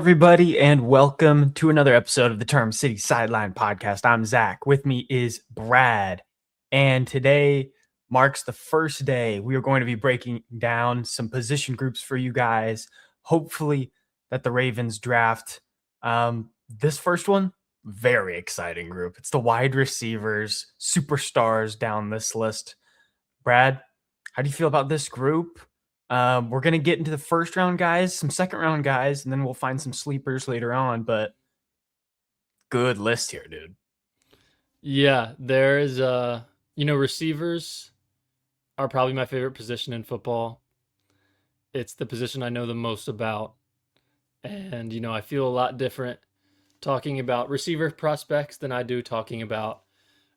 everybody, and welcome to another episode of the Term City Sideline Podcast. I'm Zach. With me is Brad, and today marks the first day we are going to be breaking down some position groups for you guys. Hopefully, that the Ravens draft. This first one, very exciting group. It's the wide receivers, superstars down this list. Brad, how do you feel about this group? We're going to get into the first round guys, some second round guys, and then we'll find some sleepers later on. But good list here, dude. Yeah, there is receivers are probably my favorite position in football. It's the position I know the most about. And I feel a lot different talking about receiver prospects than I do talking about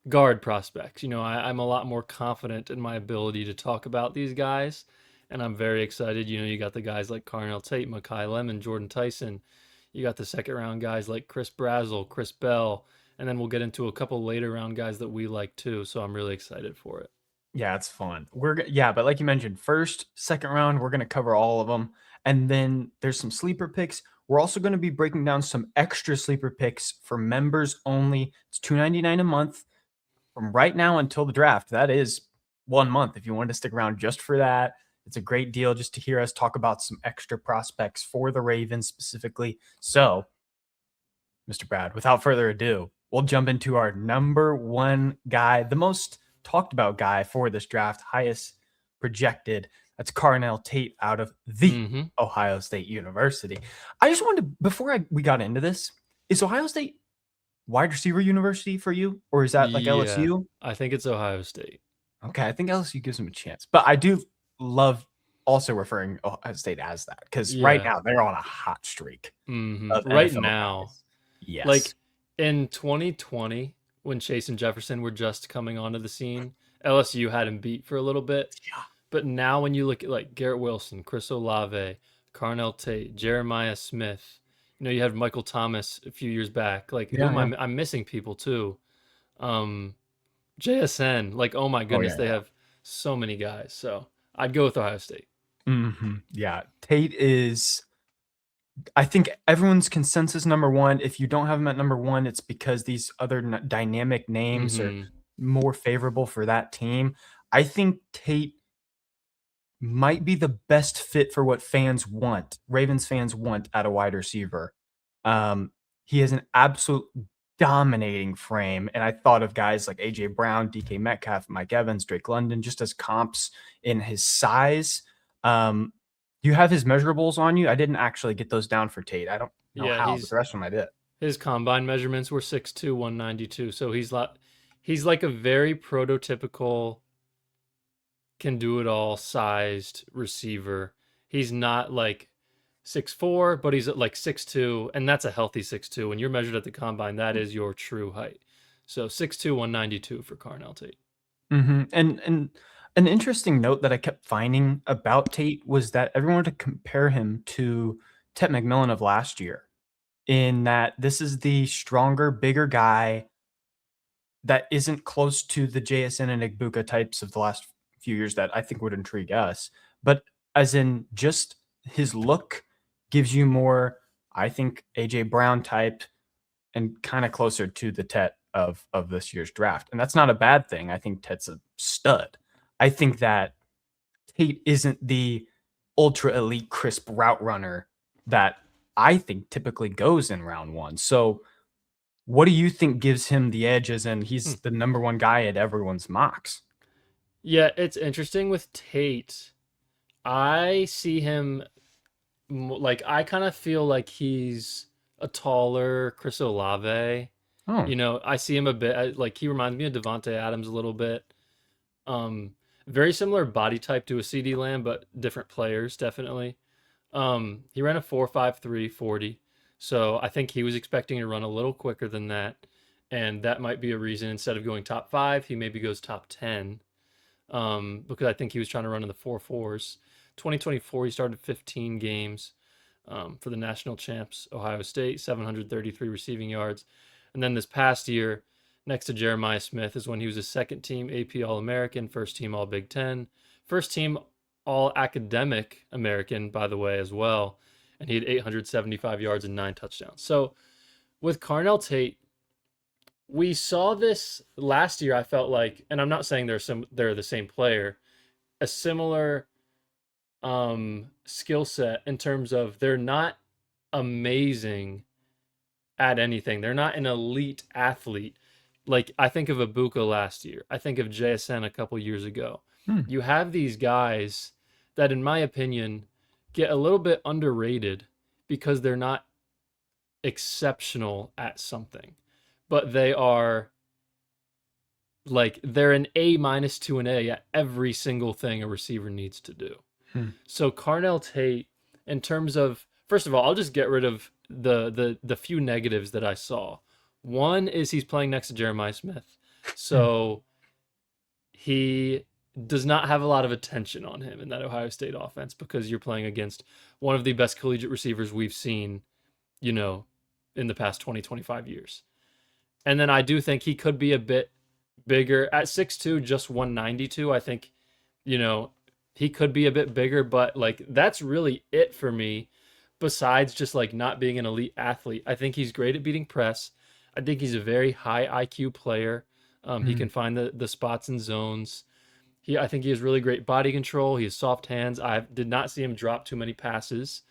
guard prospects. I'm a lot more confident in my ability to talk about these guys, and I'm very excited. You got the guys like Carnell Tate, Makai Lemon, Jordyn Tyson. You got the second round guys like Brazzell, Chris Bell, and then we'll get into a couple later round guys that we like too. So I'm really excited for it. Yeah, it's fun. But like you mentioned, first, second round, we're gonna cover all of them, and then there's some sleeper picks. We're also going to be breaking down some extra sleeper picks for members only. It's $2.99 a month from right now until the draft. That is 1 month. If you wanted to stick around just for that, it's a great deal just to hear us talk about some extra prospects for the Ravens specifically. So, Mr. Brad, without further ado, we'll jump into our number one guy, the most talked about guy for this draft, highest projected. That's Carnell Tate out of the Ohio State University. I just wanted to, before we got into this, is Ohio State wide receiver university for you, or is that like LSU? I think it's Ohio State. Okay, I think LSU gives them a chance, but I do love also referring Ohio State as that because right now they're on a hot streak. Right now, guys. Yes, like in 2020 when Chase and Jefferson were just coming onto the scene, LSU had him beat for a little bit. Yeah. But now when you look at like Garrett Wilson, Chris Olave, Carnell Tate, Jeremiah Smith, you had Michael Thomas a few years back. Like, I'm missing people too. JSN, like, oh my goodness, they have so many guys. So I'd go with Ohio State. Yeah, Tate is, I think, everyone's consensus number one. If you don't have him at number one, it's because these other dynamic names are more favorable for that team. I think Tate might be the best fit for what fans want, Ravens fans want at a wide receiver. He has an absolute dominating frame, and I thought of guys like A.J. Brown, DK Metcalf, Mike Evans, Drake London, just as comps in his size. You have his measurables on you. I didn't actually get those down for Tate. I don't know how, but the rest of them I did. His combine measurements were 6'2", 192, so he's like a very prototypical can do it all sized receiver. He's not like 6'4", but he's like 6'2", and that's a healthy 6'2". When you're measured at the combine, that is your true height. So 6'2", 192 for Carnell Tate. And an interesting note that I kept finding about Tate was that everyone wanted to compare him to Tet McMillan of last year, in that this is the stronger, bigger guy that isn't close to the JSN and Igbuka types of the last few years that I think would intrigue us, but as in just his look gives you more, I think, AJ Brown type and kind of closer to the Tet of this year's draft. And that's not a bad thing. I think Tet's a stud. I think that Tate isn't the ultra elite crisp route runner that I think typically goes in round one. So what do you think gives him the edge, as in he's the number one guy at everyone's mocks? Yeah, it's interesting with Tate. I see him like, I kind of feel like he's a taller Chris Olave. I see him a bit like, he reminds me of Devontae Adams a little bit. Very similar body type to a CD Lamb, but different players, definitely. He ran a 4.53 40, so I think he was expecting to run a little quicker than that, and that might be a reason instead of going top 5, he maybe goes top 10. Because I think he was trying to run in the 4.4s. 2024, he started 15 games for the national champs, Ohio State, 733 receiving yards. And then this past year, next to Jeremiah Smith, is when he was a second-team AP All-American, first-team All-Big Ten, first-team All-Academic American, by the way, as well. and he had 875 yards and 9 touchdowns. So with Carnell Tate, we saw this last year. I felt like, and I'm not saying they're the same player, a similar skill set in terms of they're not amazing at anything. They're not an elite athlete. Like I think of Ibuka last year. I think of JSN a couple years ago. Hmm. You have these guys that, in my opinion, get a little bit underrated because they're not exceptional at something, but they are like they're an A minus to an A at every single thing a receiver needs to do. Hmm. So Carnell Tate, in terms of, first of all, I'll just get rid of the few negatives that I saw. One is he's playing next to Jeremiah Smith, so he does not have a lot of attention on him in that Ohio State offense because you're playing against one of the best collegiate receivers we've seen, you know, in the past 20, 25 years. And then I do think he could be a bit bigger at 6'2", just 192. I think, you know, he could be a bit bigger, but like that's really it for me. Besides just like not being an elite athlete, I think he's great at beating press. I think he's a very high IQ player. He can find the spots and zones. I think he has really great body control. He has soft hands. I did not see him drop too many passes.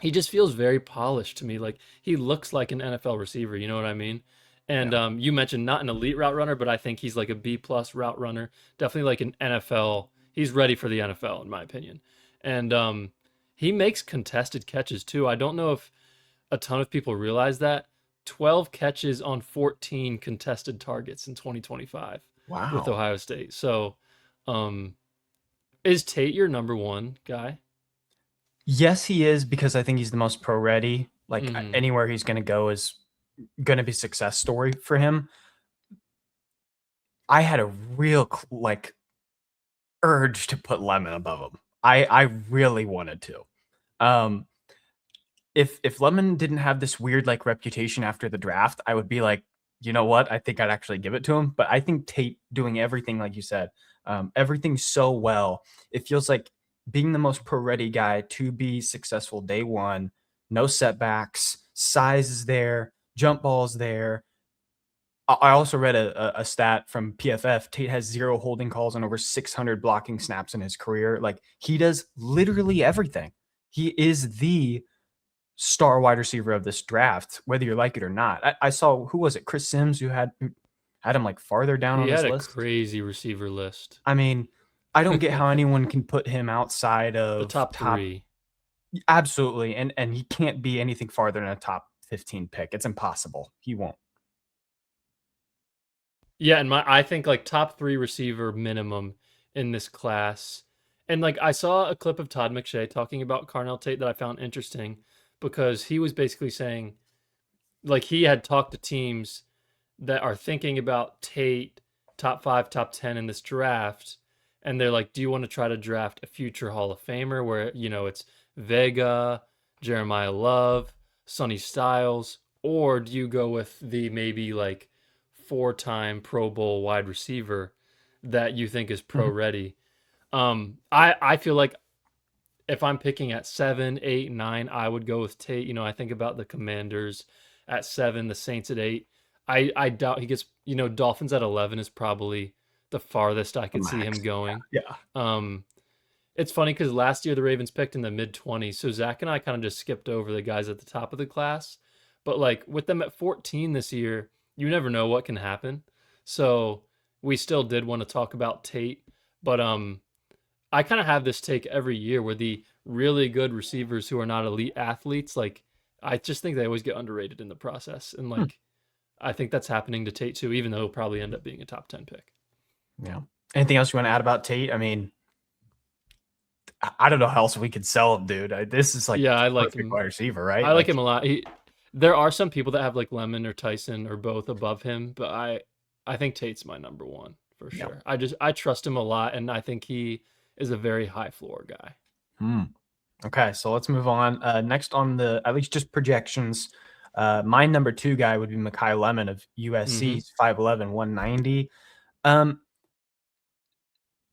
He just feels very polished to me. Like he looks like an NFL receiver. You know what I mean? And you mentioned not an elite route runner, but I think he's like a B plus route runner. Definitely like an NFL. He's ready for the NFL in my opinion. And he makes contested catches too. I don't know if a ton of people realize that. 12 catches on 14 contested targets in 2025 with Wow. Ohio State. So, is Tate your number one guy? Yes, he is because I think he's the most pro ready. Like Mhm. anywhere he's going to go is going to be success story for him. I had a real like urge to put Lemon above him. I really wanted to. Um, if Lemon didn't have this weird like reputation after the draft, I would be like, you know what? I think I'd actually give it to him. But I think Tate doing everything like you said, everything so well. It feels like being the most pro ready guy to be successful day one. No setbacks, size is there, jump balls there. I also read a stat from PFF. Tate has 0 holding calls and over 600 blocking snaps in his career. Like he does literally everything. He is the star wide receiver of this draft, whether you like it or not. I saw, who was it? Chris Sims, who had him like farther down He on his had a list. crazy receiver list. I mean, I don't get how anyone can put him outside The of top top. three. Absolutely, and he can't be anything farther than a top 15 pick. It's impossible. He won't. Yeah, and I think like top three receiver minimum in this class. And like I saw a clip of Todd McShay talking about Carnell Tate that I found interesting because he was basically saying like he had talked to teams that are thinking about Tate top 5, top 10 in this draft, and they're like, do you want to try to draft a future Hall of Famer where, you know, it's Vega, Jeremiah Love, Sonny Styles, or do you go with the maybe like 4-time Pro Bowl wide receiver that you think is pro Mhm. ready? I feel like if I'm picking at 7, 8, 9, I would go with Tate. You know, I think about the Commanders at 7, the Saints at 8. I doubt he gets, you know, Dolphins at 11 is probably the farthest I The could see him max. going. Yeah. Um, it's funny because last year the Ravens picked in the mid 20s, so Zach and I kind of just skipped over the guys at the top of the class. But like with them at 14 this year, you never know what can happen. So we still did want to talk about Tate, but I kind of have this take every year where the really good receivers who are not elite athletes, like I just think they always get underrated in the process. And Hmm. like I think that's happening to Tate too, even though he'll probably end up being a top 10 pick. Yeah. Anything else you want to add about Tate? I mean, I don't know how else we could sell him, dude. This is like Yeah, I like perfect him. wide receiver, right? I like Like, him a lot. There are some people that have like Lemon or Tyson or both above him, but I think Tate's my number one for yeah. sure. I trust him a lot, and I think he is a very high floor guy. Hmm. Okay, so let's move on. Next on the, at least just projections, my number 2 guy would be Makai Lemon of USC. Mm-hmm. He's 5'11", 190.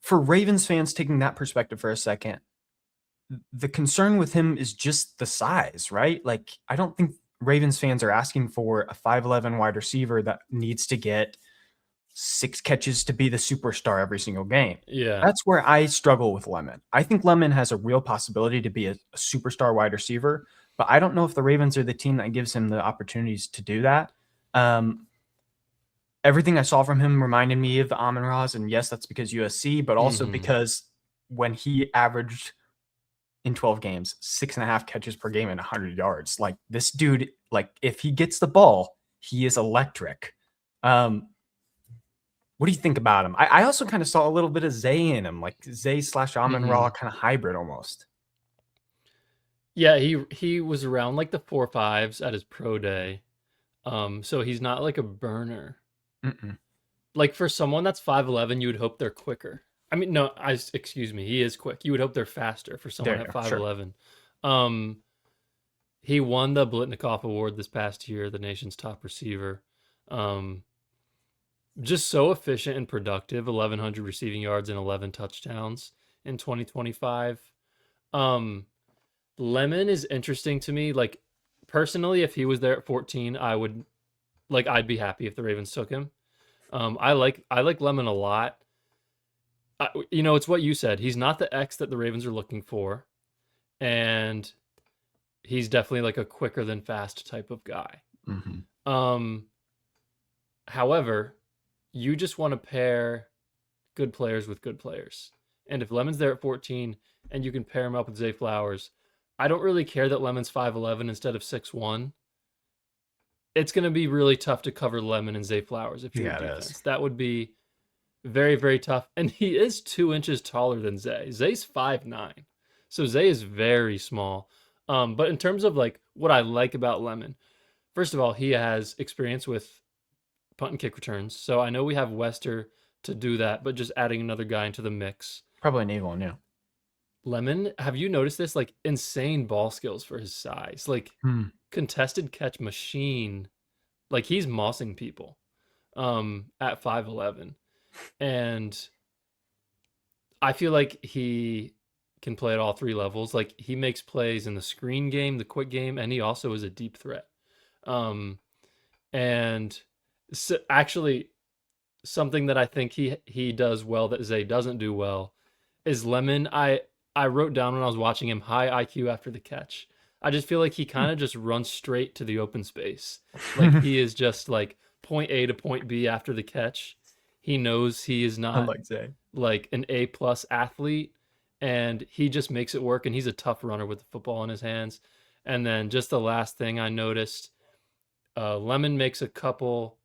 For Ravens fans taking that perspective for a second, the concern with him is just the size, right? Like, I don't think Ravens fans are asking for a 5'11" wide receiver that needs to get 6 catches to be the superstar every single game. Yeah. That's where I struggle with Lemon. I think Lemon has a real possibility to be a superstar wide receiver, but I don't know if the Ravens are the team that gives him the opportunities to do that. Everything I saw from him reminded me of the Amon-Ra's, and yes, that's because USC, but also because when he averaged in 12 games, 6.5 catches per game and 100 yards. Like, this dude, like, if he gets the ball, he is electric. What do you think about him? I also kind of saw a little bit of Zay in him, like Zay / Amon-Ra kind of hybrid almost. Yeah, he was around like the 4.5s at his pro day. So he's not like a burner. Like, for someone that's 5'11", you would hope they're quicker. I mean, no, excuse me, he is quick. You would hope they're faster for someone at 5'11". Sure. He won the Blitnikoff Award this past year, the nation's top receiver. Just so efficient and productive, 1,100 receiving yards and 11 touchdowns in 2025. Lemon is interesting to me. Like, personally, if he was there at 14, I'd be happy if the Ravens took him. I like Lemon a lot. It's what you said. He's not the X that the Ravens are looking for, and he's definitely like a quicker than fast type of guy. However, you just want to pair good players with good players. And if Lemon's there at 14 and you can pair him up with Zay Flowers, I don't really care that Lemon's 5'11" instead of 6'1". It's going to be really tough to cover Lemon and Zay Flowers if you're defense. That would be very, very tough. And he is 2 inches taller than Zay. Zay's 5'9". So Zay is very small. But in terms of like what I like about Lemon, first of all, he has experience with punt and kick returns. So I know we have Wester to do that, but just adding another guy into the mix. Probably need one, yeah. Lemon, have you noticed this? Like, insane ball skills for his size. Like, contested catch machine. Like, he's mossing people at 5'11". And I feel like he can play at all 3 levels. Like, he makes plays in the screen game, the quick game, and he also is a deep threat. And so actually, something that I think he does well that Zay doesn't do well is Lemon. I wrote down when I was watching him, high IQ after the catch. I just feel like he kind of just runs straight to the open space. Like, he is just like point A to point B after the catch. He knows he is not like an A+ athlete, and he just makes it work, and he's a tough runner with the football in his hands. And then just the last thing I noticed, Lemon makes a couple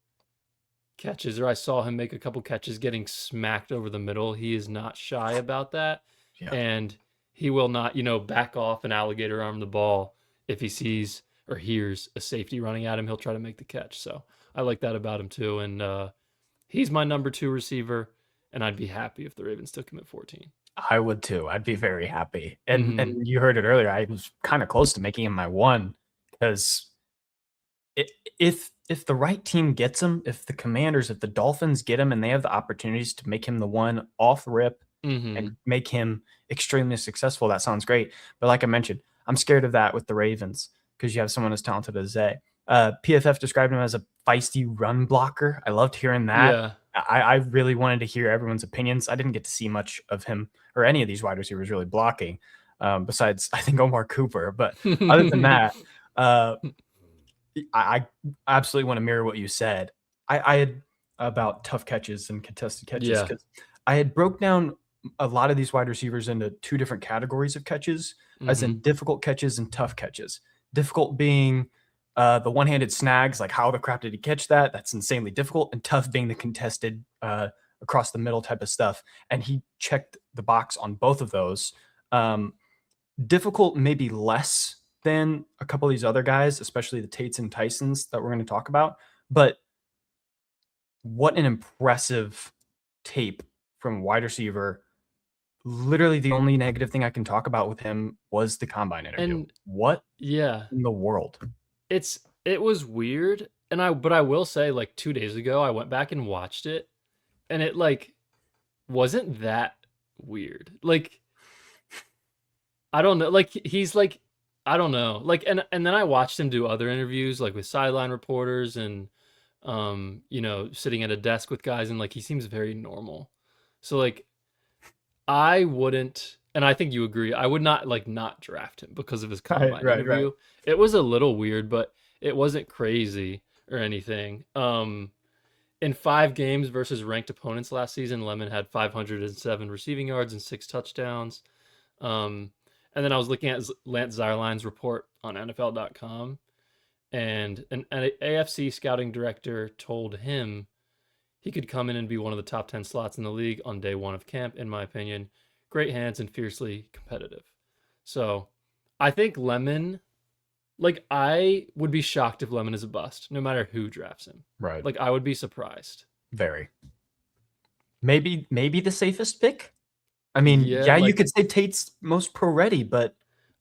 catches, or I saw him make a couple catches getting smacked over the middle. He is not shy about that. Yeah. And he will not, back off an alligator arm the ball if he sees or hears a safety running at him. He'll try to make the catch. So I like that about him too. And he's my number 2 receiver, and I'd be happy if the Ravens took him at 14. I would too. I'd be very happy. And you heard it earlier. I was kind of close to making him my 1, because if the right team gets him, if the Dolphins get him and they have the opportunities to make him the 1 off rip and make him extremely successful, that sounds great. But like I mentioned, I'm scared of that with the Ravens, because you have someone as talented as Zay. PFF described him as a feisty run blocker. I loved hearing that. Yeah. I really wanted to hear everyone's opinions. I didn't get to see much of him or any of these wide receivers really blocking, besides, I think, Omar Cooper. But other than that, I absolutely want to mirror what you said. I had about tough catches and contested catches, because I had broke down a lot of these wide receivers into 2 different categories of catches, as in difficult catches and tough catches. Difficult being the one-handed snags, like how the crap did he catch that? That's insanely difficult. And tough being the contested across the middle type of stuff. And he checked the box on both of those. Difficult, maybe less than a couple of these other guys, especially the Tates and Tysons that we're going to talk about. But what an impressive tape from wide receiver. Literally the only negative thing I can talk about with him was the combine interview. And what in the world? It was weird. But I will say, like, 2 days ago, I went back and watched it, and it, like, wasn't that weird. Like, I don't know. Like he's like I don't know. Like and then I watched him do other interviews like with sideline reporters and sitting at a desk with guys and like he seems very normal. So like I wouldn't and I think you agree. I would not like not draft him because of his Right, combine right, right. interview. It was a little weird, but it wasn't crazy or anything. In 5 games versus ranked opponents last season, Lemon had 507 receiving yards and 6 touchdowns. Um, and then I was looking at Lance Zierlein's report on NFL.com, and an AFC scouting director told him he could come in and be one of the top 10 slots in the league on day one of camp, in my opinion. Great hands and fiercely competitive. So I think Lemon, like, I would be shocked if Lemon is a bust, no matter who drafts him. Right. Like, I would be surprised. Very. Maybe the safest pick. I mean, Yeah, yeah, you like, could say Tate's most pro ready, but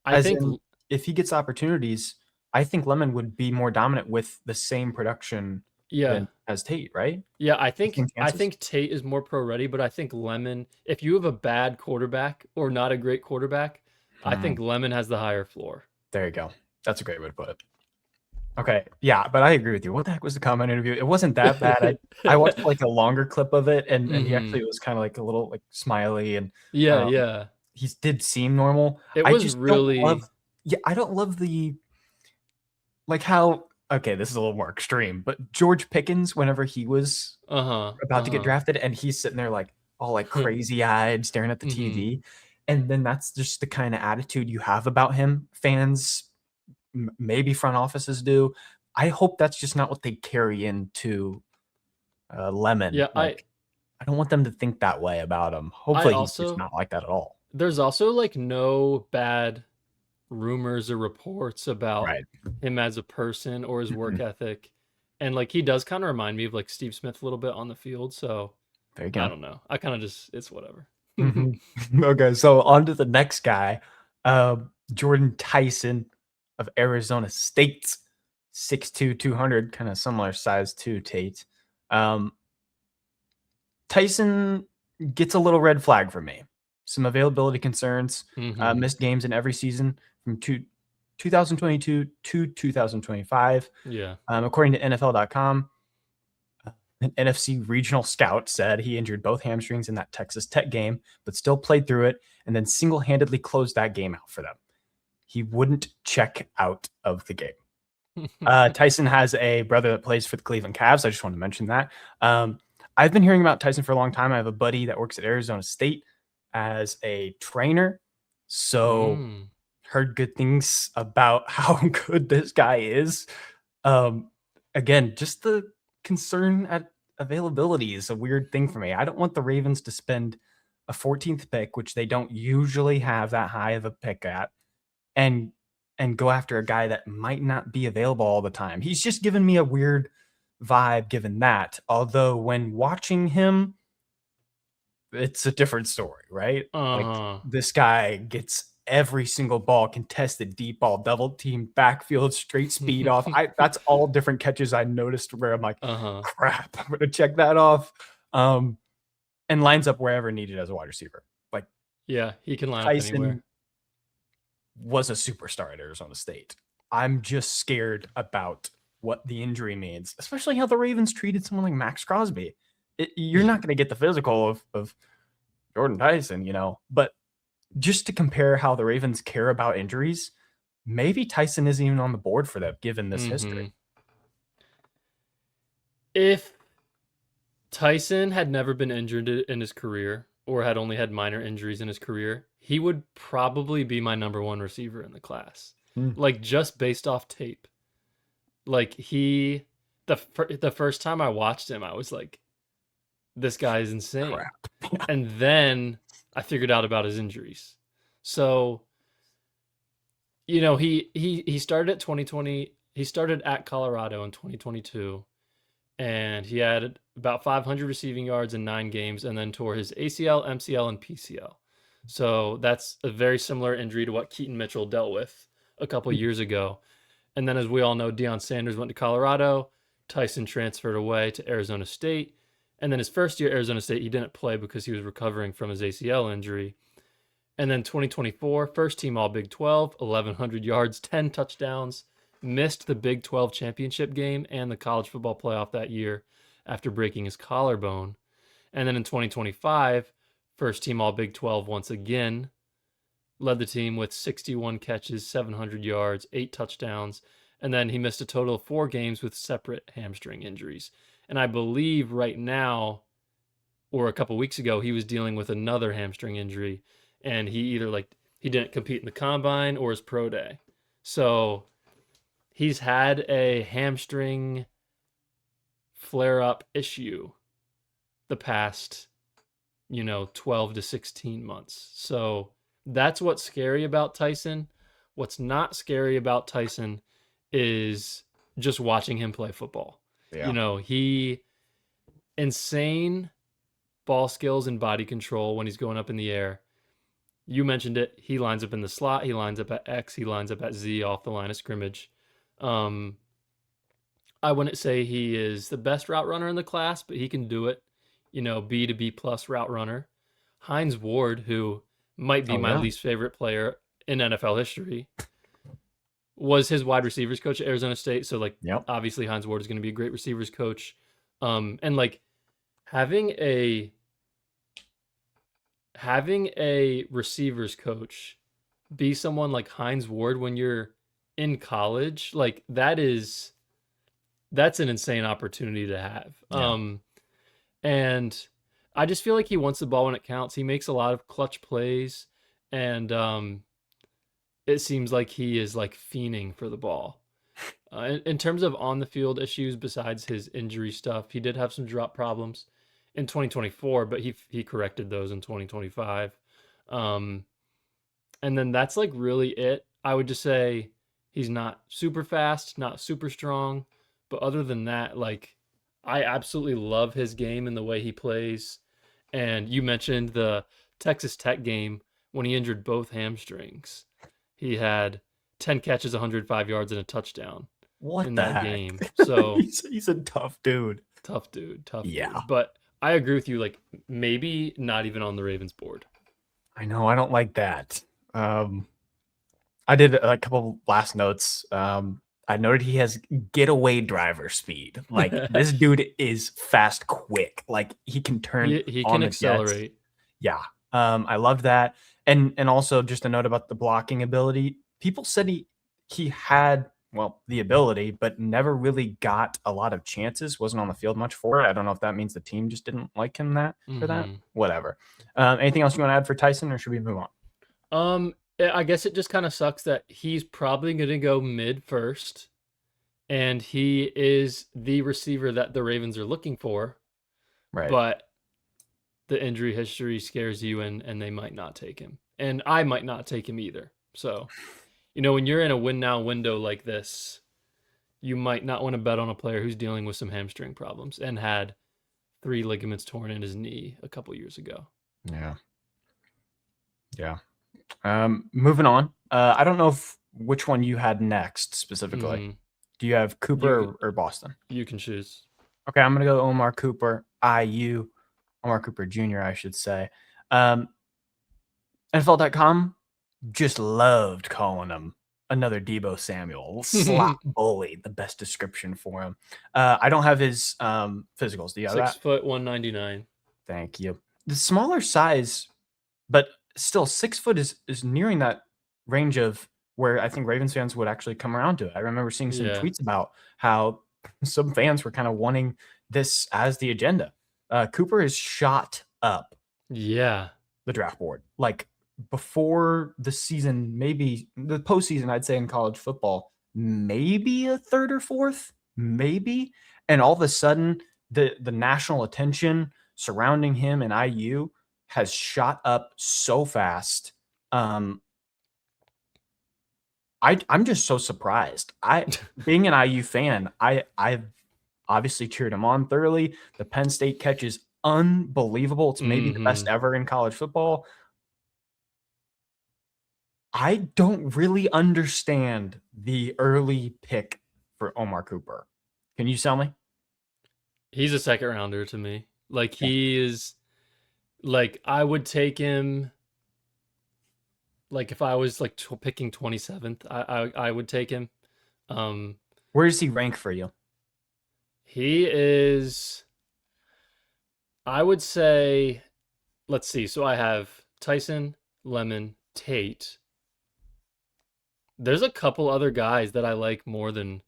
I as think, in if he gets opportunities, I think Lemon would be more dominant with the same production yeah. than as Tate, right? Yeah, The same I chances. think Tate is more pro ready, but I think Lemon, if you have a bad quarterback or not a great quarterback, I Hmm, think Lemon has the higher floor. there you go. That's a great way to put it. Okay, yeah, but I agree with you. What the heck was the comment interview? It wasn't that bad. I watched like a longer clip of it, and he Hmm. actually was kind of like a little like smiley, and Yeah, um, yeah. he did seem normal. It I was just don't love. really Yeah, I don't love the like how. Okay, this is a little more extreme, but George Pickens, whenever he was uh-huh. about to get Uh-huh. drafted, and he's sitting there like all like crazy eyed, staring at the Hmm. TV, and then that's just the kind of attitude you have about him. Fans, maybe front offices do. I hope that's just not what they carry into Lemon. Yeah, Like, I don't want them to think that way about him. I Hopefully, he's just also not like that at all. there's also like no bad rumors or reports about Right. him as a person or his work Mhm. ethic. And like he does kind of remind me of like Steve Smith a little bit on the field, so There you I go. don't know. I kind of just it's whatever. Mhm. Okay, so on to the next guy, Jordyn Tyson of Arizona State, 6'2", 200, kind of similar size to Tate. Um, Tyson gets a little red flag for me. Some availability concerns, Hmm. missed games in every season from 2022 to 2025. Yeah. According to NFL.com, an NFC regional scout said he injured both hamstrings in that Texas Tech game, but still played through it and then single handedly closed that game out for them. He wouldn't check out of the game. Tyson has a brother that plays for the Cleveland Cavs. I just want to mention that. I've been hearing about Tyson for a long time. I have a buddy that works at Arizona State as a trainer. So Mm. heard good things about how good this guy is. Um, Again, just the concern at availability is a weird thing for me. I don't want the Ravens to spend a 14th pick, which they don't usually have that high of a pick at, and go after a guy that might not be available all the time. He's just given me a weird vibe given that. Although when watching him, it's a different story, right? Like Uh-huh. this guy gets every single ball contested, deep ball, double team, backfield, straight speed off. I That's all different catches I noticed where I'm like, Uh-huh. crap, I'm gonna check that off. And lines up wherever needed as a wide receiver. Like Yeah, he can line up Tyson anywhere. was a superstar at Arizona State. I'm just scared about what the injury means, especially how the Ravens treated someone like Max Crosby. You're not going to get the physical of Jordyn Tyson, but just to compare how the Ravens care about injuries, maybe Tyson isn't even on the board for them given this history. Hmm. If Tyson had never been injured in his career or had only had minor injuries in his career, he would probably be my number one receiver in the class. Mm, Like just based off tape. Like the first time I watched him, I was like, this guy is insane. crap. And then I figured out about his injuries. So, he started at 2020, he started at Colorado in 2022 and he had about 500 receiving yards in 9 games and then tore his ACL, MCL, and PCL. So that's a very similar injury to what Keaton Mitchell dealt with a couple years ago. And then, as we all know, Deion Sanders went to Colorado. Tyson transferred away to Arizona State. And then his first year at Arizona State, he didn't play because he was recovering from his ACL injury. And then 2024, first team All Big 12, 1,100 yards, 10 touchdowns. Missed the Big 12 championship game and the college football playoff that year after breaking his collarbone. And then in 2025, first team All Big 12 once again. Led the team with 61 catches, 700 yards, 8 touchdowns. And then he missed a total of 4 games with separate hamstring injuries. And I believe right now, or a couple weeks ago, he was dealing with another hamstring injury. And he either he didn't compete in the combine or his pro day. So he's had a hamstring flare up issue the past, 12 to 16 months. So that's what's scary about Tyson. What's not scary about Tyson is just watching him play football. Yeah. He insane ball skills and body control when he's going up in the air. You mentioned it. He lines up in the slot. He lines up at X. He lines up at Z off the line of scrimmage. I wouldn't say he is the best route runner in the class, but he can do it. B to B plus route runner. Hines Ward, who might be Oh my yeah. least favorite player in NFL history, was his wide receivers coach at Arizona State. So Yep. obviously Hines Ward is going to be a great receivers coach. And having a receivers coach be someone like Hines Ward when you're in college, that's an insane opportunity to have. Yeah. And I just feel like he wants the ball when it counts. He makes a lot of clutch plays, and it seems like he is fiending for the ball. In terms of on the field issues, besides his injury stuff, he did have some drop problems in 2024, but he corrected those in 2025. And then that's really it. I would just say he's not super fast, not super strong, but other than that, I absolutely love his game and the way he plays. And you mentioned the Texas Tech game when he injured both hamstrings. He had 10 catches, 105 yards, and a touchdown What in the that heck? game. So He's a tough dude. tough dude, tough Yeah. dude. But I agree with you, maybe not even on the Ravens board. I know. I don't like that. I did a couple last notes. I noted he has getaway driver speed. Like this dude is fast, quick. Like he can turn he on can the jets. accelerate. Yeah. I love that. And also just a note about the blocking ability. People said he had the ability, but never really got a lot of chances. Wasn't on the field much for it. I don't know if that means the team just didn't like him for that. Mm-hmm. Whatever. Anything else you want to add for Tyson, or should we move on? I guess it just kind of sucks that he's probably going to go mid first, and he is the receiver that the Ravens are looking for. Right. But the injury history scares you, and they might not take him, and I might not take him either. So, when you're in a win now window like this, you might not want to bet on a player who's dealing with some hamstring problems and had 3 ligaments torn in his knee a couple years ago. Yeah. Yeah. Moving on. I don't know which one you had next specifically. Mm-hmm. Do you have Cooper or Boston? You can choose. Okay, I'm gonna go Omar Cooper, Omar Cooper Jr., I should say. NFL.com just loved calling him another Deebo Samuel. Slot bully, the best description for him. I don't have his physicals. Do you have 6 foot 199. Thank you. The smaller size, but still 6 foot is nearing that range of where I think Ravens fans would actually come around to it. I remember seeing some tweets about how some fans were kind of wanting this as the agenda. Cooper is shot up. Yeah. The draft board. Like before the season, maybe the postseason, I'd say in college football, maybe a third or fourth, maybe. And all of a sudden, the national attention surrounding him and IU has shot up so fast. I'm just so surprised. Being an IU fan, I've obviously cheered him on thoroughly. The Penn State catch is unbelievable. It's maybe the best ever in college football. I don't really understand the early pick for Omar Cooper. Can you tell me? He's a second rounder to me. He is I would take him Like if I was like picking 27th, I would take him. Um, Where does he rank for you? he is, I would say, let's see. So I have Tyson, Lemon, Tate. There's a couple other guys that I like more than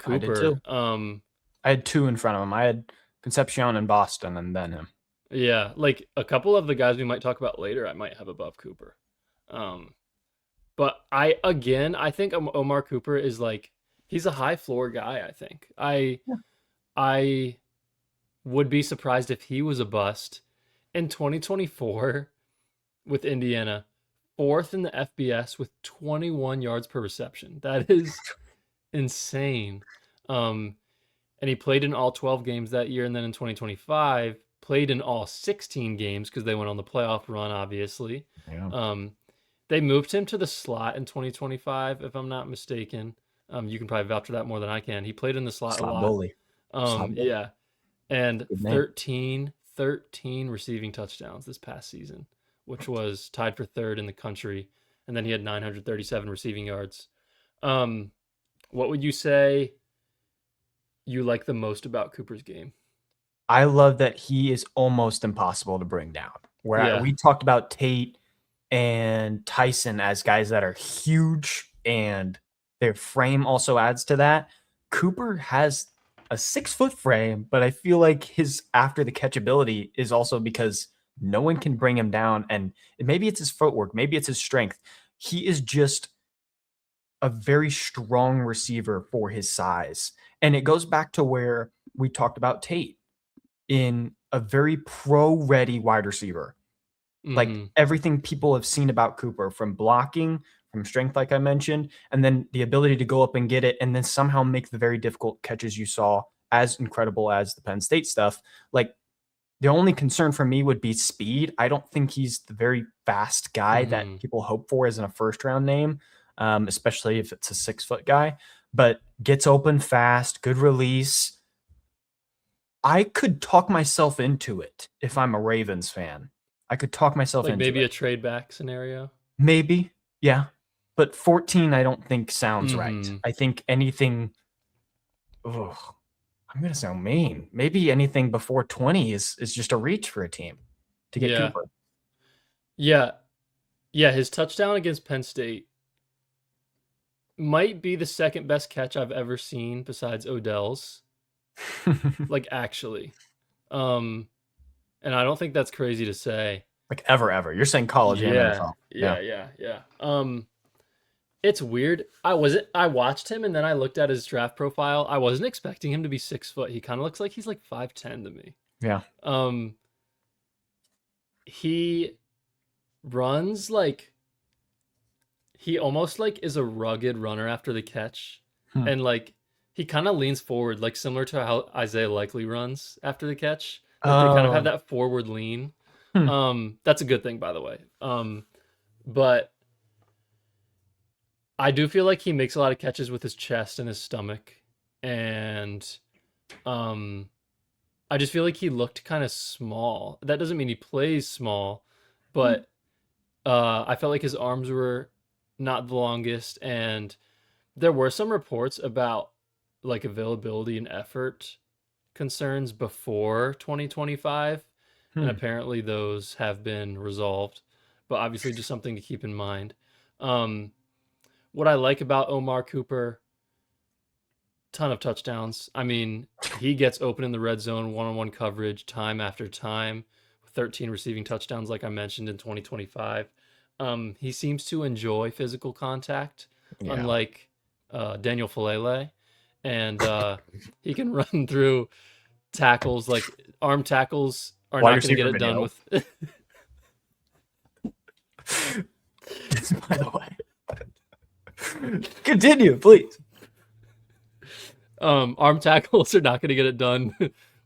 I did Cooper. too. I had two in front of him. I had Concepcion and Boston, and then him. Yeah, like a couple of the guys we might talk about later, I might have above Cooper. Um, but I think Omar Cooper is like he's a high floor guy. I think Yeah. I would be surprised if he was a bust in 2024 with Indiana, fourth in the FBS with 21 yards per reception. That is insane. Um, and he played in all 12 games that year, and then in 2025 played in all 16 games because they went on the playoff run, obviously. Yeah. Um, they moved him to the slot in 2025, if I'm not mistaken. You can probably vouch for that more than I can. He played in the slot a Slot lot. bully. Slot bully. Yeah, and Good name. 13 receiving touchdowns this past season, which was tied for third in the country. And then he had 937 receiving yards. Um, what would you say you like the most about Cooper's game? I love that he is almost impossible to bring down. Where Yeah. we talked about Tate and Tyson as guys that are huge and their frame also adds to that. Cooper has a 6 foot frame, but I feel like his after the catchability is also because no one can bring him down. And maybe it's his footwork, maybe it's his strength. He is just a very strong receiver for his size. And it goes back to where we talked about Tate in a very pro ready wide receiver. Like Hmm. everything people have seen about Cooper from blocking, from strength, like I mentioned, and then the ability to go up and get it and then somehow make the very difficult catches you saw as incredible as the Penn State stuff. Like the only concern for me would be speed. I don't think he's the very fast guy that Hmm. people hope for as in a first round name, especially if it's a 6 foot guy, but gets open fast, good release. I could talk myself into it if I'm a Ravens fan. I could talk myself Like into maybe it. a trade back scenario. Maybe, yeah. But 14, I don't think sounds right. Hmm. I think anything, ugh, I'm gonna sound mean. Maybe anything before 20 is just a reach for a team to get Yeah. Cooper. Yeah. Yeah. His touchdown against Penn State might be the second best catch I've ever seen besides Odell's. Like actually. Um, and I don't think that's crazy to say. Like ever. You're saying college and Yeah. NFL. Yeah. Yeah. It's weird. I watched him and then I looked at his draft profile. I wasn't expecting him to be 6 foot. He kind of looks like he's like 5'10" to me. Yeah. Um, he runs like he almost like is a rugged runner after the catch. Hmm. And like he kind of leans forward, like similar to how Isaiah Likely runs after the catch. Like they kind of have Oh. that forward lean. Hmm. That's a good thing, by the way. But I do feel like he makes a lot of catches with his chest and his stomach. And um I just feel like he looked kind of small. That doesn't mean he plays small, but I felt like his arms were not the longest, and there were some reports about like availability and effort concerns before 2025, and Hmm. apparently those have been resolved. But obviously, just something to keep in mind. Um, what I like about Omar Cooper, ton of touchdowns. I mean, he gets open in the red zone, one-on-one coverage, time after time. 13 receiving touchdowns, like I mentioned in 2025. He seems to enjoy physical contact, Yeah. unlike Daniel Falele, and he can run through tackles. Like arm tackles are Wide not going to get receiver it done video. with. By the way. Continue, please. Arm tackles are not going to get it done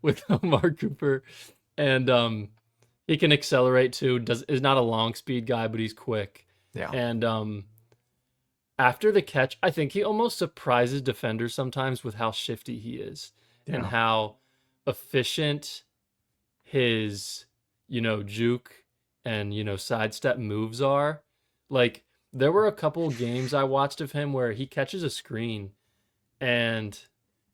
with Omar Cooper, and he can accelerate too. Is not a long speed guy, but he's quick. Yeah. And after the catch, I think he almost surprises defenders sometimes with how shifty he is and Yeah. how efficient his juke and sidestep moves are. Like there were a couple games I watched of him where he catches a screen and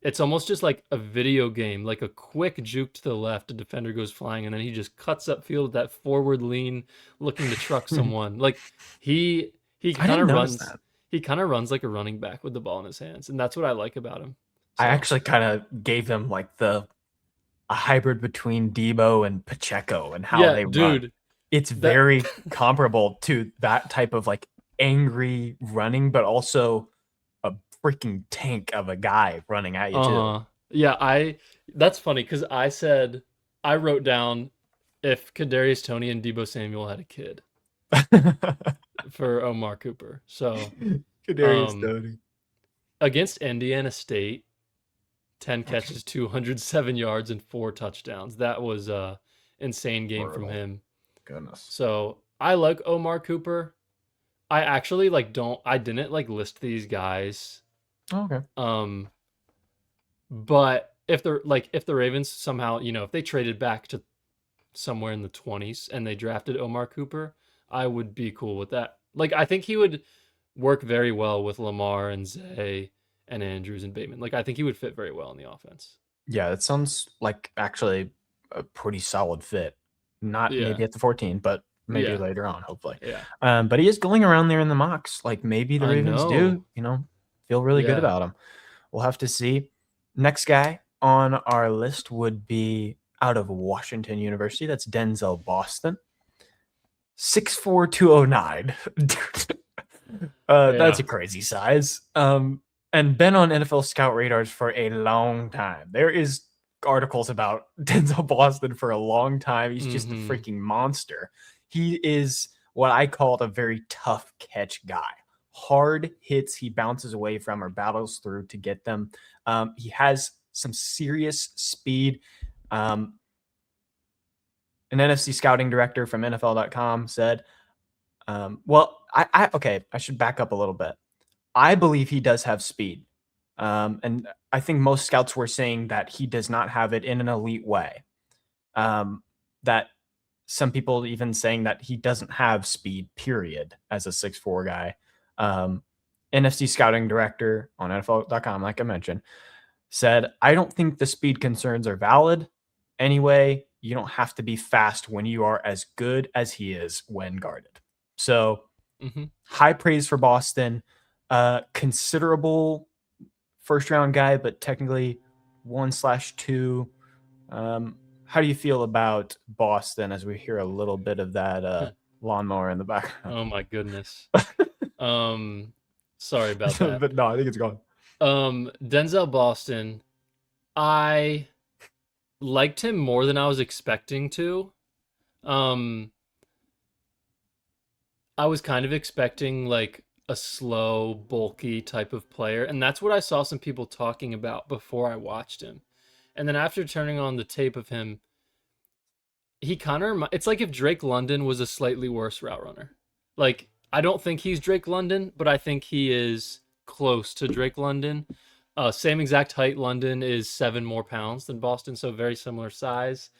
it's almost just like a video game, like a quick juke to the left, a defender goes flying, and then he just cuts upfield with that forward lean, looking to truck someone. Like he I kind didn't of notice runs, that. he kind of runs like a running back with the ball in his hands, and that's what I like about him. I So actually kind of gave them like a hybrid between Debo and Pacheco and how yeah, they run. dude, It's that very comparable to that type of like angry running, but also a freaking tank of a guy running at you too. yeah, that's funny because I wrote down if Kadarius Toney and Debo Samuel had a kid for Omar Cooper. So Kadarius um Toney. against Indiana State, 10 Okay. catches, 207 yards, and 4 touchdowns. That was a insane game from Brutal. him. Goodness. So I like Omar Cooper. I actually I didn't like list these guys. Okay. Um, but if the Ravens somehow, if they traded back to somewhere in the 20s and they drafted Omar Cooper, I would be cool with that. Like I think he would work very well with Lamar and Zay and Andrews and Bateman. Like I think he would fit very well in the offense. Yeah, it sounds like actually a pretty solid fit. Not Yeah. maybe at the 14, but maybe Yeah. later on, hopefully. Yeah. But he is going around there in the mocks. Like maybe the I Ravens do, know. feel really good Yeah. about him. We'll have to see. Next guy on our list would be out of Washington University. That's Denzel Boston. 6'4", 209. That's Yeah. a crazy size. And been on NFL scout radars for a long time. There is articles about Denzel Boston for a long time. He's just a Mhm. freaking monster. He is what I call a very tough catch guy. Hard hits he bounces away from or battles through to get them. He has some serious speed. An NFC scouting director from NFL.com said, I should back up a little bit. I believe he does have speed. And I think most scouts were saying that he does not have it in an elite way. That some people even saying that he doesn't have speed, period, as a 6'4" guy. NFC scouting director on NFL.com, like I mentioned, said, I don't think the speed concerns are valid. Anyway, you don't have to be fast when you are as good as he is when guarded. So Mhm. high praise for Boston. Considerable first round guy, but technically 1/2. How do you feel about Boston as we hear a little bit of that lawnmower in the background? Oh my goodness. Um sorry about that. But no, I think it's gone. Denzel Boston, I liked him more than I was expecting to. Um I was kind of expecting like a slow, bulky type of player, and that's what I saw some people talking about before I watched him. And then after turning on the tape of him, he kind of it's like if Drake London was a slightly worse route runner. Like I don't think he's Drake London, but I think he is close to Drake London. Same exact height. London is 7 more pounds than Boston, so very similar size.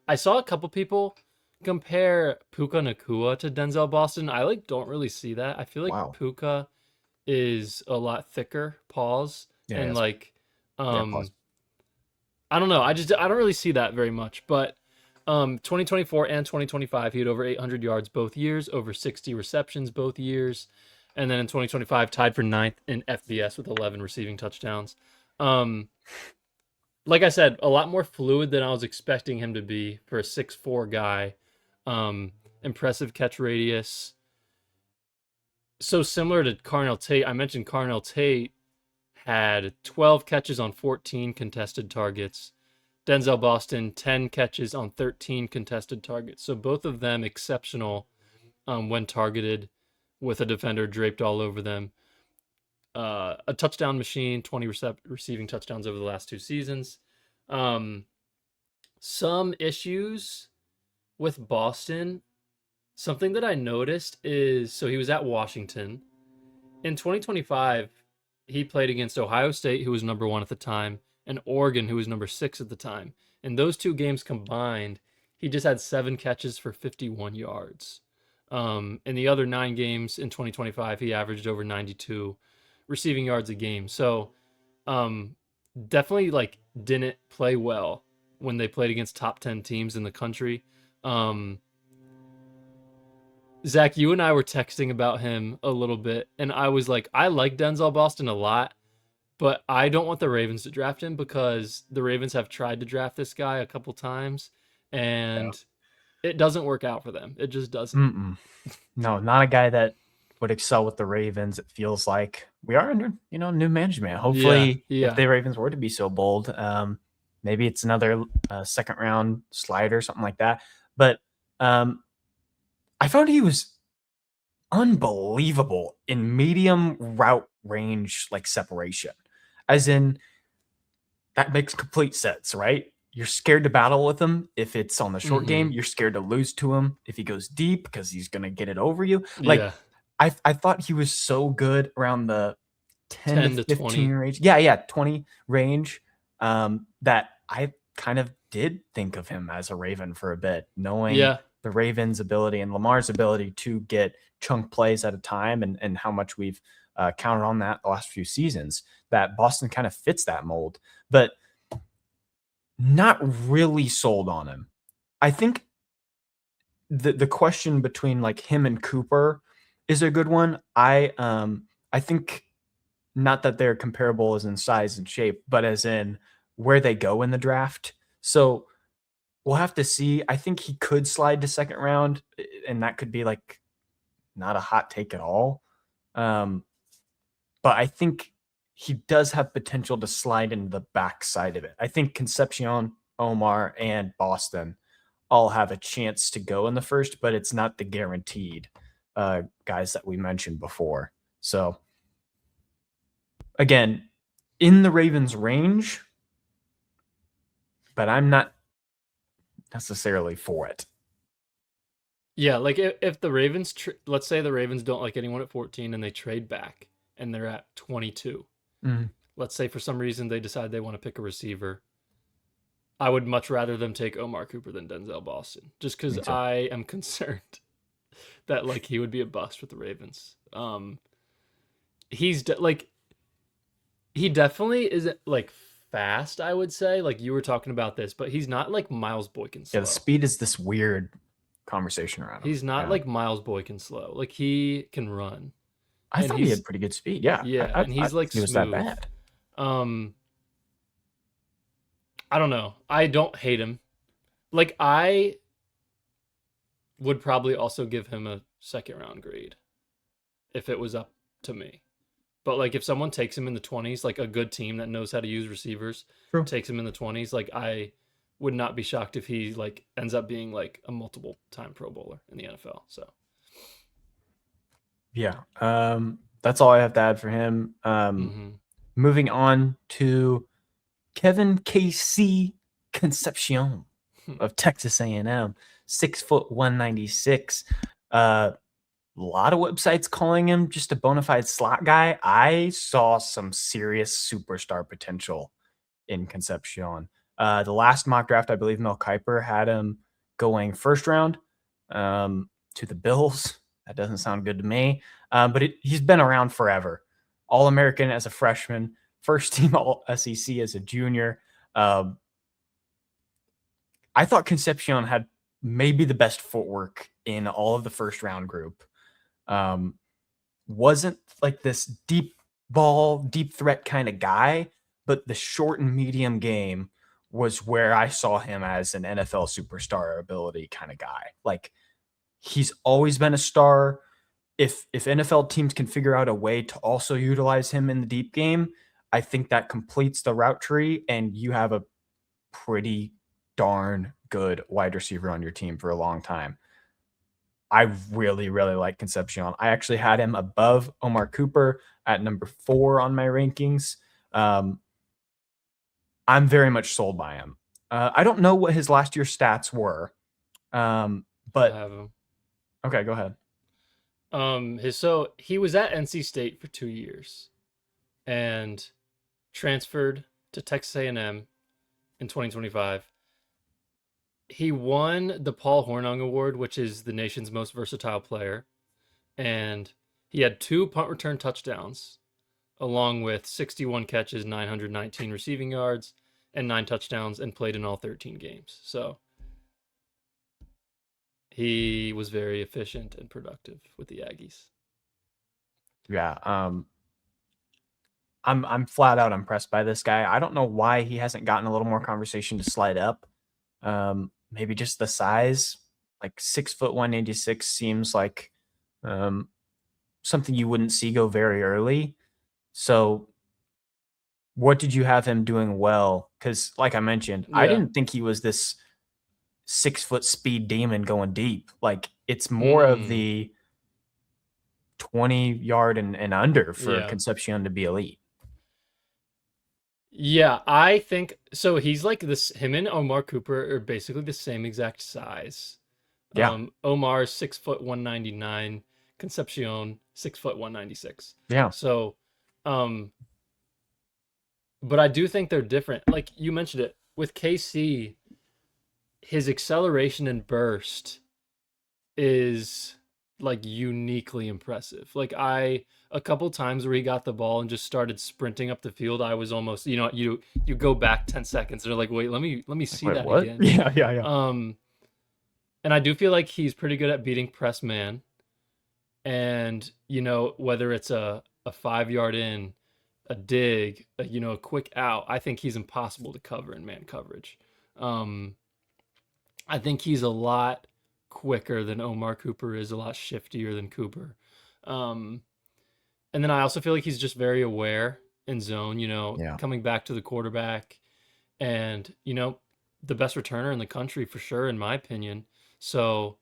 I saw a couple people compare Puka Nakua to Denzel Boston. I don't really see that. I feel like Wow. Puka is a lot thicker, pause, Yeah, and yes. Yeah, pause. I don't know. I don't really see that very much, but 2024 and 2025 he had over 800 yards both years, over 60 receptions both years, and then in 2025 tied for ninth in FBS with 11 receiving touchdowns. Um, like I said, a lot more fluid than I was expecting him to be for a 6'4" guy. Impressive catch radius. So similar to Carnell Tate, I mentioned Carnell Tate had 12 catches on 14 contested targets. Denzel Boston, 10 catches on 13 contested targets. So both of them exceptional when targeted with a defender draped all over them. A touchdown machine, 20 receiving touchdowns over the last 2 seasons. Some issues with Boston. Something that I noticed is so he was at Washington. In 2025, he played against Ohio State, who was number 1 at the time, and Oregon, who was number 6 at the time. In those 2 games combined, he just had 7 catches for 51 yards. In the other 9 games in 2025, he averaged over 92 receiving yards a game. So um, definitely like didn't play well when they played against top 10 teams in the country. Um, Zach, you and I were texting about him a little bit, and I was like, I like Denzel Boston a lot, but I don't want the Ravens to draft him because the Ravens have tried to draft this guy a couple times, Yeah. and it doesn't work out for them. It just doesn't. Mm-mm. No, not a guy that would excel with the Ravens. It feels like we are under, new management. Yeah, Hopefully, if yeah. the Ravens were to be so bold, maybe it's another second round slide or something like that. But um, I found he was unbelievable in medium route range, like separation, as in that makes complete sense, right? You're scared to battle with him if it's on the short Mm-hmm. game. You're scared to lose to him if he goes deep because he's going to get it over you. Like, Yeah, I thought he was so good around the 10 to 10 to 15 20. range. Yeah, 20 range. That I kind of did think of him as a Raven for a bit, knowing Yeah, the Ravens' ability and Lamar's ability to get chunk plays at a time and how much we've counted on that the last few seasons, that Boston kind of fits that mold. But not really sold on him. I think the question between like him and Cooper is a good one. I think not that they're comparable as in size and shape, but as in where they go in the draft. So we'll have to see. I think he could slide to second round, and that could be like not a hot take at all. Um, but I think he does have potential to slide into the backside of it. I think Concepcion, Omar, and Boston all have a chance to go in the first, but it's not the guaranteed guys that we mentioned before. So again, in the Ravens' range, but I'm not necessarily for it. yeah. Like if the Ravens, let's say the Ravens don't like anyone at 14 and they trade back and they're at 22. Mm, Let's say for some reason they decide they want to pick a receiver. I would much rather them take Omar Cooper than Denzel Boston, just because me too. I am concerned that like he would be a bust with the Ravens. Like he definitely isn't like fast. I would say like you were talking about this, but he's not like Miles Boykin Yeah, the slow. speed is this weird conversation around him. He's not Yeah. like Miles Boykin slow. Like he can run, I and thought he he's had pretty good speed. Yeah. yeah, I and thought he's like he was that smooth. bad. Um, I don't know. I don't hate him. Like I would probably also give him a second round grade if it was up to me. But like if someone takes him in the 20s, like a good team that knows how to use receivers True. takes him in the 20s, like I would not be shocked if he like ends up being like a multiple time Pro Bowler in the NFL. So Yeah. That's all I have to add for him. mm-hmm. Moving on to Kevin KC Concepcion of Texas A&M, 6 foot 196. A lot of websites calling him just a bona fide slot guy. I saw some serious superstar potential in Concepcion. The last mock draft, I believe Mel Kiper had him going first round to the Bills. That doesn't sound good to me. But he's been around forever. All American as a freshman, first team All SEC as a junior. Um, I thought Concepcion had maybe the best footwork in all of the first round group. Um, wasn't like this deep ball, deep threat kind of guy, but the short and medium game was where I saw him as an NFL superstar ability kind of guy. Like he's always been a star. If NFL teams can figure out a way to also utilize him in the deep game, I think that completes the route tree and you have a pretty darn good wide receiver on your team for a long time. I really, really like Concepcion. I actually had him above Omar Cooper at number 4 on my rankings. Um, I'm very much sold by him. I don't know what his last year stats were, I but have him. okay, go ahead. So he was at NC State for 2 years and transferred to Texas A&M in 2025. he won the Paul Hornung Award, which is the nation's most versatile player, and he had 2 punt return touchdowns, along with 61 catches, 919 receiving yards, and 9 touchdowns, and played in all 13 games. So he was very efficient and productive with the Aggies. Yeah, I'm flat out impressed by this guy. I don't know why he hasn't gotten a little more conversation to slide up. Maybe just the size, like 6'1", 186 seems like something you wouldn't see go very early. So, what did you have him doing well? Because, like I mentioned, I Yeah. didn't think he was this 6-foot speed demon going deep. Like it's more of Mm. the 20-yard and under for Yeah. Concepcion to be elite. Yeah, I think so. He's like this. Him and Omar Cooper are basically the same exact size. Yeah, Omar is 6 foot 199. Concepcion 6 foot 196. yeah, So, um, but I do think they're different. Like you mentioned it with KC, his acceleration and burst is like uniquely impressive. Like a couple times where he got the ball and just started sprinting up the field, I was almost, you go back 10 seconds and they're like, "Wait, let me like, see wait, that what? again." Yeah, yeah, yeah. Um and I do feel like he's pretty good at beating press man, and whether it's a 5 yard in, a dig, a quick out, I think he's impossible to cover in man coverage. Um I think he's a lot quicker than Omar Cooper is, a lot shiftier than Cooper. Um, and then I also feel like he's just very aware in zone, Yeah. coming back to the quarterback, and, the best returner in the country for sure, in my opinion. So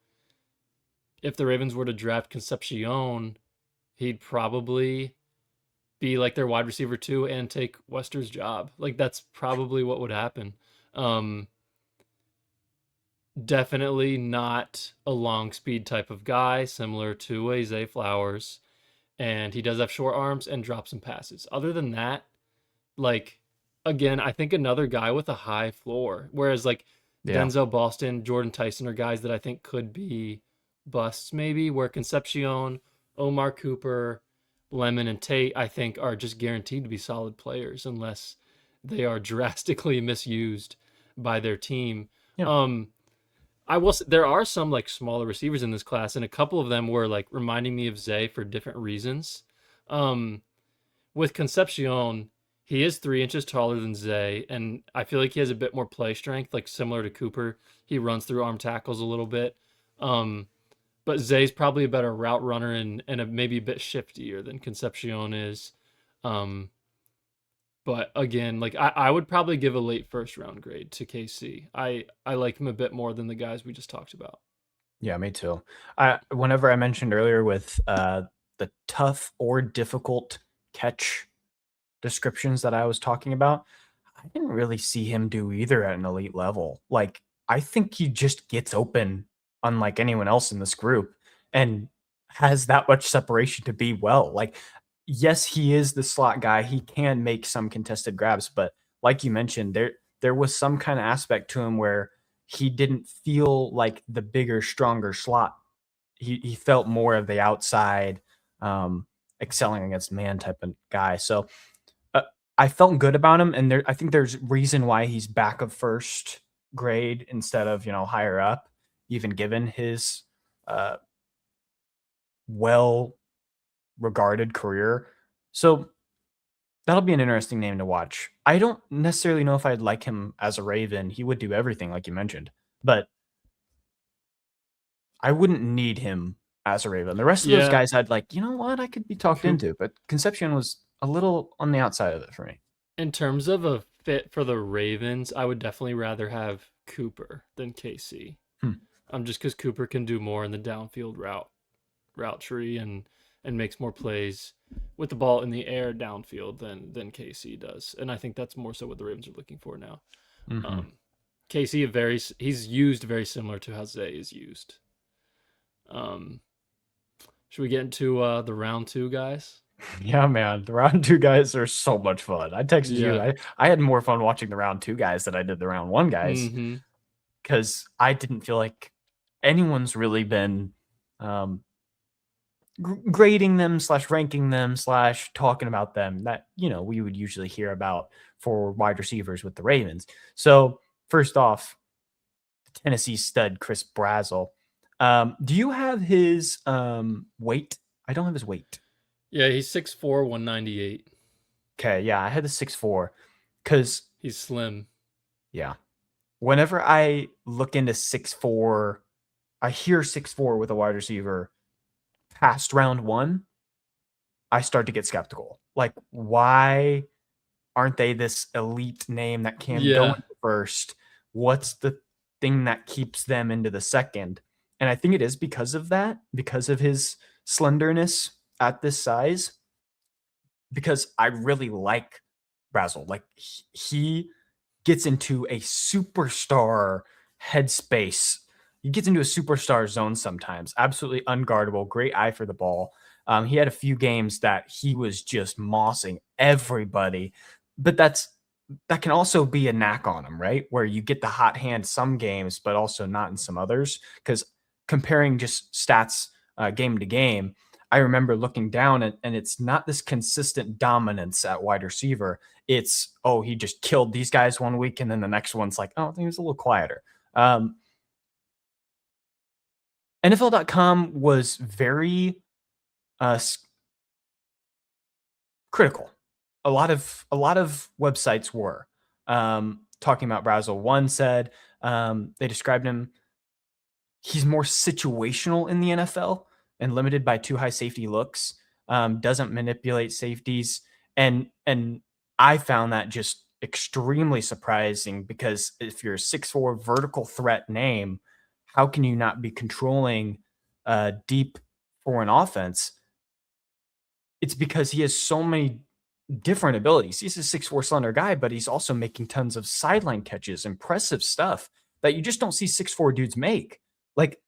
if the Ravens were to draft Concepcion, he'd probably be like their wide receiver too and take Wester's job. Like that's probably what would happen. Um, Definitely not a long speed type of guy, similar to a Zay Flowers. And he does have short arms and drops some passes. Other than that, like, again, I think another guy with a high floor. Whereas, like, Yeah. Denzel Boston, Jordyn Tyson are guys that I think could be busts, maybe, where Concepcion, Omar Cooper, Lemon, and Tate, I think, are just guaranteed to be solid players unless they are drastically misused by their team. Yeah. Um, I will say, there are some like smaller receivers in this class, and a couple of them were like reminding me of Zay for different reasons. Um, with Concepcion, he is 3 inches taller than Zay, and I feel like he has a bit more play strength, like similar to Cooper. He runs through arm tackles a little bit. Um, but Zay's probably a better route runner and maybe a bit shiftier than Concepcion is. Um, but again, like I would probably give a late first round grade to KC. I like him a bit more than the guys we just talked about. Yeah, me too. Whenever I mentioned earlier with the tough or difficult catch descriptions that I was talking about, I didn't really see him do either at an elite level. Like, I think he just gets open unlike anyone else in this group and has that much separation to be well. Like, yes, he is the slot guy. He can make some contested grabs, but like you mentioned, there was some kind of aspect to him where he didn't feel like the bigger, stronger slot. He felt more of the outside, excelling against man type of guy. So uh, I felt good about him, and I think there's reason why he's back of first grade instead of higher up, even given his uh, well regarded career. So that'll be an interesting name to watch. I don't necessarily know if I'd like him as a Raven. He would do everything, like you mentioned, but I wouldn't need him as a Raven. The rest of those Yeah, guys, I'd like, you know what, I could be talked Coop. into, but Concepcion was a little on the outside of it for me. In terms of a fit for the Ravens, I would definitely rather have Cooper than KC. Hmm. Just because Cooper can do more in the downfield route tree and makes more plays with the ball in the air downfield than KC does, and I think that's more so what the Ravens are looking for now. Mm-hmm. Um, KC he's used very similar to how Zay is used. Um, should we get into the round two guys? Yeah, man. The round two guys are so much fun. I texted you. Yeah. I had more fun watching the round two guys than I did the round one guys. Mm-hmm. because I didn't feel like anyone's really been um, grading them slash ranking them slash talking about them that we would usually hear about for wide receivers with the Ravens. So first off, Tennessee stud Chris Brazzell. Do you have his weight? I don't have his weight. Yeah, he's 6'4", 198. Okay, yeah, I had the 6'4", because He's slim. yeah, whenever I look into 6'4", I hear 6'4" with a wide receiver past round one, I start to get skeptical. Like, why aren't they this elite name that can go Yeah. into first? What's the thing that keeps them into the second? And I think it is because of that, because of his slenderness at this size, because I really like Brazzell. Like, he gets into a superstar headspace. He gets into a superstar zone sometimes. Absolutely unguardable. Great eye for the ball. He had a few games that he was just mossing everybody, but that can also be a knack on him, right? Where you get the hot hand some games, but also not in some others. Because comparing just stats game to game, I remember looking down and it's not this consistent dominance at wide receiver. It's, oh, he just killed these guys one week, and then the next one's like, oh, I think he was a little quieter. NFL.com was very uh, critical. A lot of websites were talking about Brazzell. One said they described him. He's more situational in the NFL and limited by too high safety looks. Doesn't manipulate safeties, and I found that just extremely surprising because if you're a 6'4" vertical threat name, how can you not be controlling deep for an offense? It's because he has so many different abilities. He's a 6'4" slender guy, but he's also making tons of sideline catches, impressive stuff that you just don't see 6'4" dudes make. Like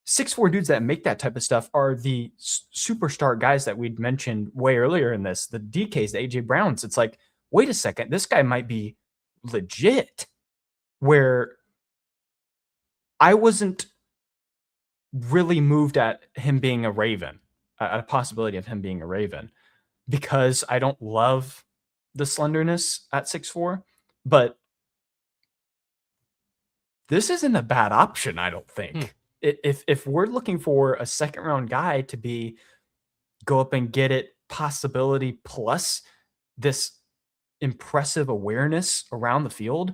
6'4" dudes that make that type of stuff are the superstar guys that we'd mentioned way earlier in this, the DKs, the AJ Browns. It's like, wait a second, this guy might be legit. Where I wasn't really moved at him being a Raven, a possibility of him being a Raven, because I don't love the slenderness at 6'4", but this isn't a bad option, I don't think. If we're looking for a second round guy to go up and get it possibility plus this impressive awareness around the field,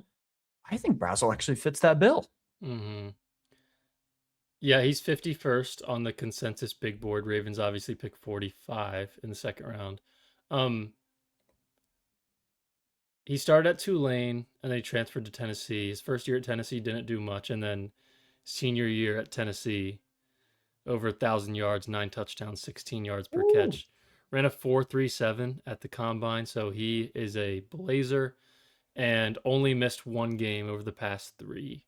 I think Brazzell actually fits that bill. Mm-hmm. Yeah, he's 51st on the consensus big board. Ravens obviously pick 45 in the second round. He started at Tulane and then he transferred to Tennessee. His first year at Tennessee didn't do much, and then senior year at Tennessee, over 1,000 yards, 9 touchdowns, 16 yards per catch. Ran a 4.37 at the combine, so he is a blazer and only missed one game over the past 3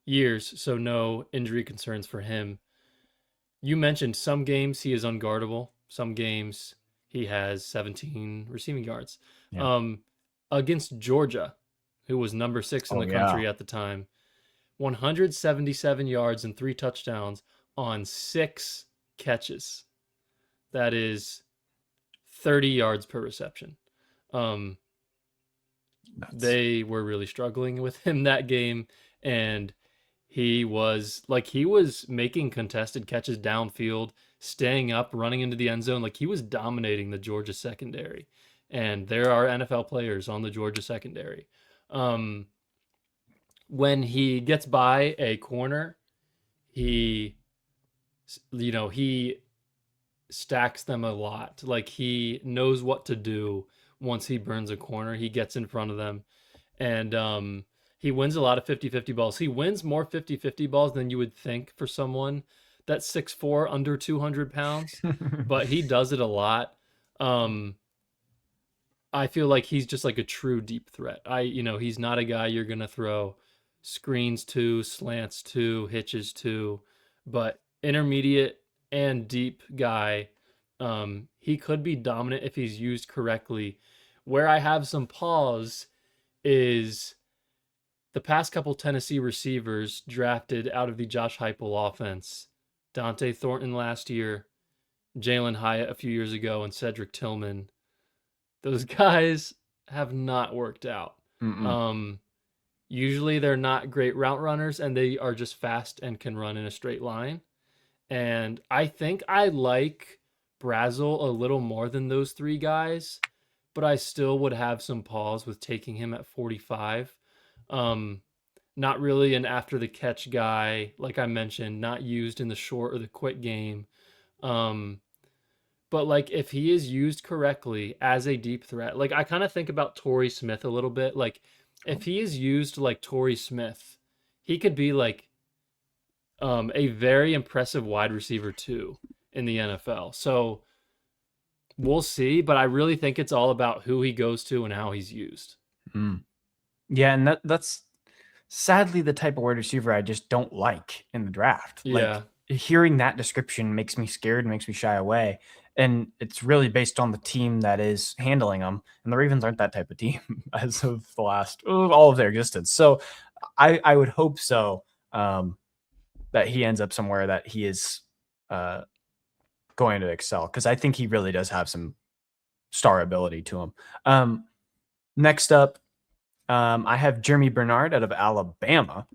years, so no injury concerns for him. You mentioned some games he is unguardable. Some games he has 17 receiving yards. Yeah. Against Georgia, who was number 6 in the country at the time, 177 yards and 3 touchdowns on 6 catches. That is 30 yards per reception. They were really struggling with him that game, and he was making contested catches downfield, staying up, running into the end zone. Like, he was dominating the Georgia secondary. And there are NFL players on the Georgia secondary. When he gets by a corner, he stacks them a lot. Like, he knows what to do once he burns a corner. He gets in front of them, and he wins a lot of 50-50 balls. He wins more 50-50 balls than you would think for someone that's 6'4", under 200 pounds, but he does it a lot. I feel like he's just like a true deep threat. He's not a guy you're going to throw screens to, slants to, hitches to, but intermediate and deep guy. He could be dominant if he's used correctly. Where I have some pause is the past couple Tennessee receivers drafted out of the Josh Heupel offense, Dante Thornton last year, Jalen Hyatt a few years ago, and Cedric Tillman, those guys have not worked out. Mm-mm. Usually they're not great route runners and they are just fast and can run in a straight line. And I think I like Brazzell a little more than those three guys, but I still would have some pause with taking him at 45. Um, Not really an after the catch guy, like I mentioned, not used in the short or the quick game. Um, but like if he is used correctly as a deep threat, like I kind of think about Torrey Smith a little bit. Like if he is used like Torrey Smith, he could be like a very impressive wide receiver too in the NFL. So we'll see, but I really think it's all about who he goes to and how he's used. Mm. Yeah, and that's sadly the type of wide receiver I just don't like in the draft. Like Yeah. hearing that description makes me scared and makes me shy away. And it's really based on the team that is handling them. And the Ravens aren't that type of team as of the last all of their existence. So I would hope so, that he ends up somewhere that he is going to excel, because I think he really does have some star ability to him. Next up, I have Germie Bernard out of Alabama.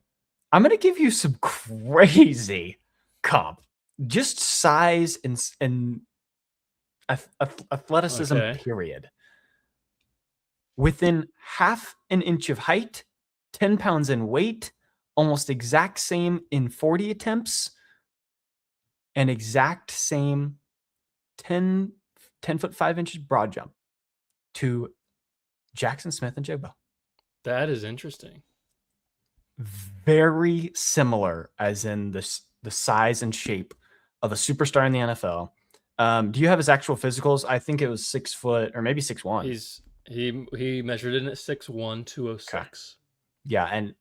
I'm going to give you some crazy comp, just size and athleticism, Okay. period. Within half an inch of height, 10 pounds in weight, almost exact same in 40 attempts, and exact same 10 foot 5 inches broad jump to Jackson Smith and Jigba. That is interesting. Very similar, as in the size and shape of a superstar in the NFL. Do you have his actual physicals? I think it was 6 foot or maybe 6'1". He measured in at 6'1", 206. Yeah, and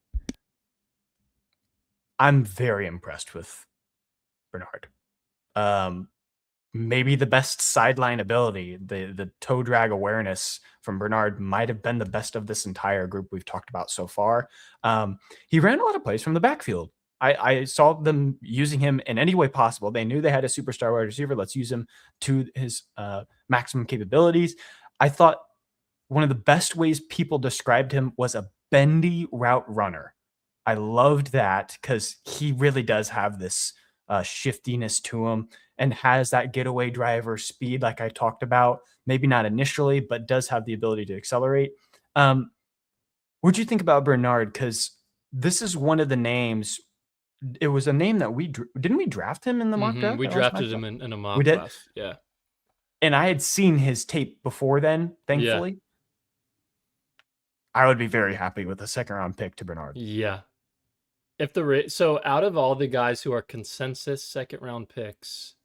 I'm very impressed with Bernard. Maybe the best sideline ability, the toe drag awareness from Bernard might have been the best of this entire group we've talked about so far. He ran a lot of plays from the backfield. I saw them using him in any way possible. They knew they had a superstar wide receiver. Let's use him to his maximum capabilities. I thought one of the best ways people described him was a bendy route runner. I loved that because he really does have this shiftiness to him and has that getaway driver speed, like I talked about. Maybe not initially, but does have the ability to accelerate. What'd you think about Bernard? Because this is one of the names. It was a name that didn't we draft him in the mock draft? We drafted him in a mock We did? class. Yeah. And I had seen his tape before then, thankfully. Yeah. I would be very happy with a second round pick to Bernard. Yeah. So out of all the guys who are consensus second round picks,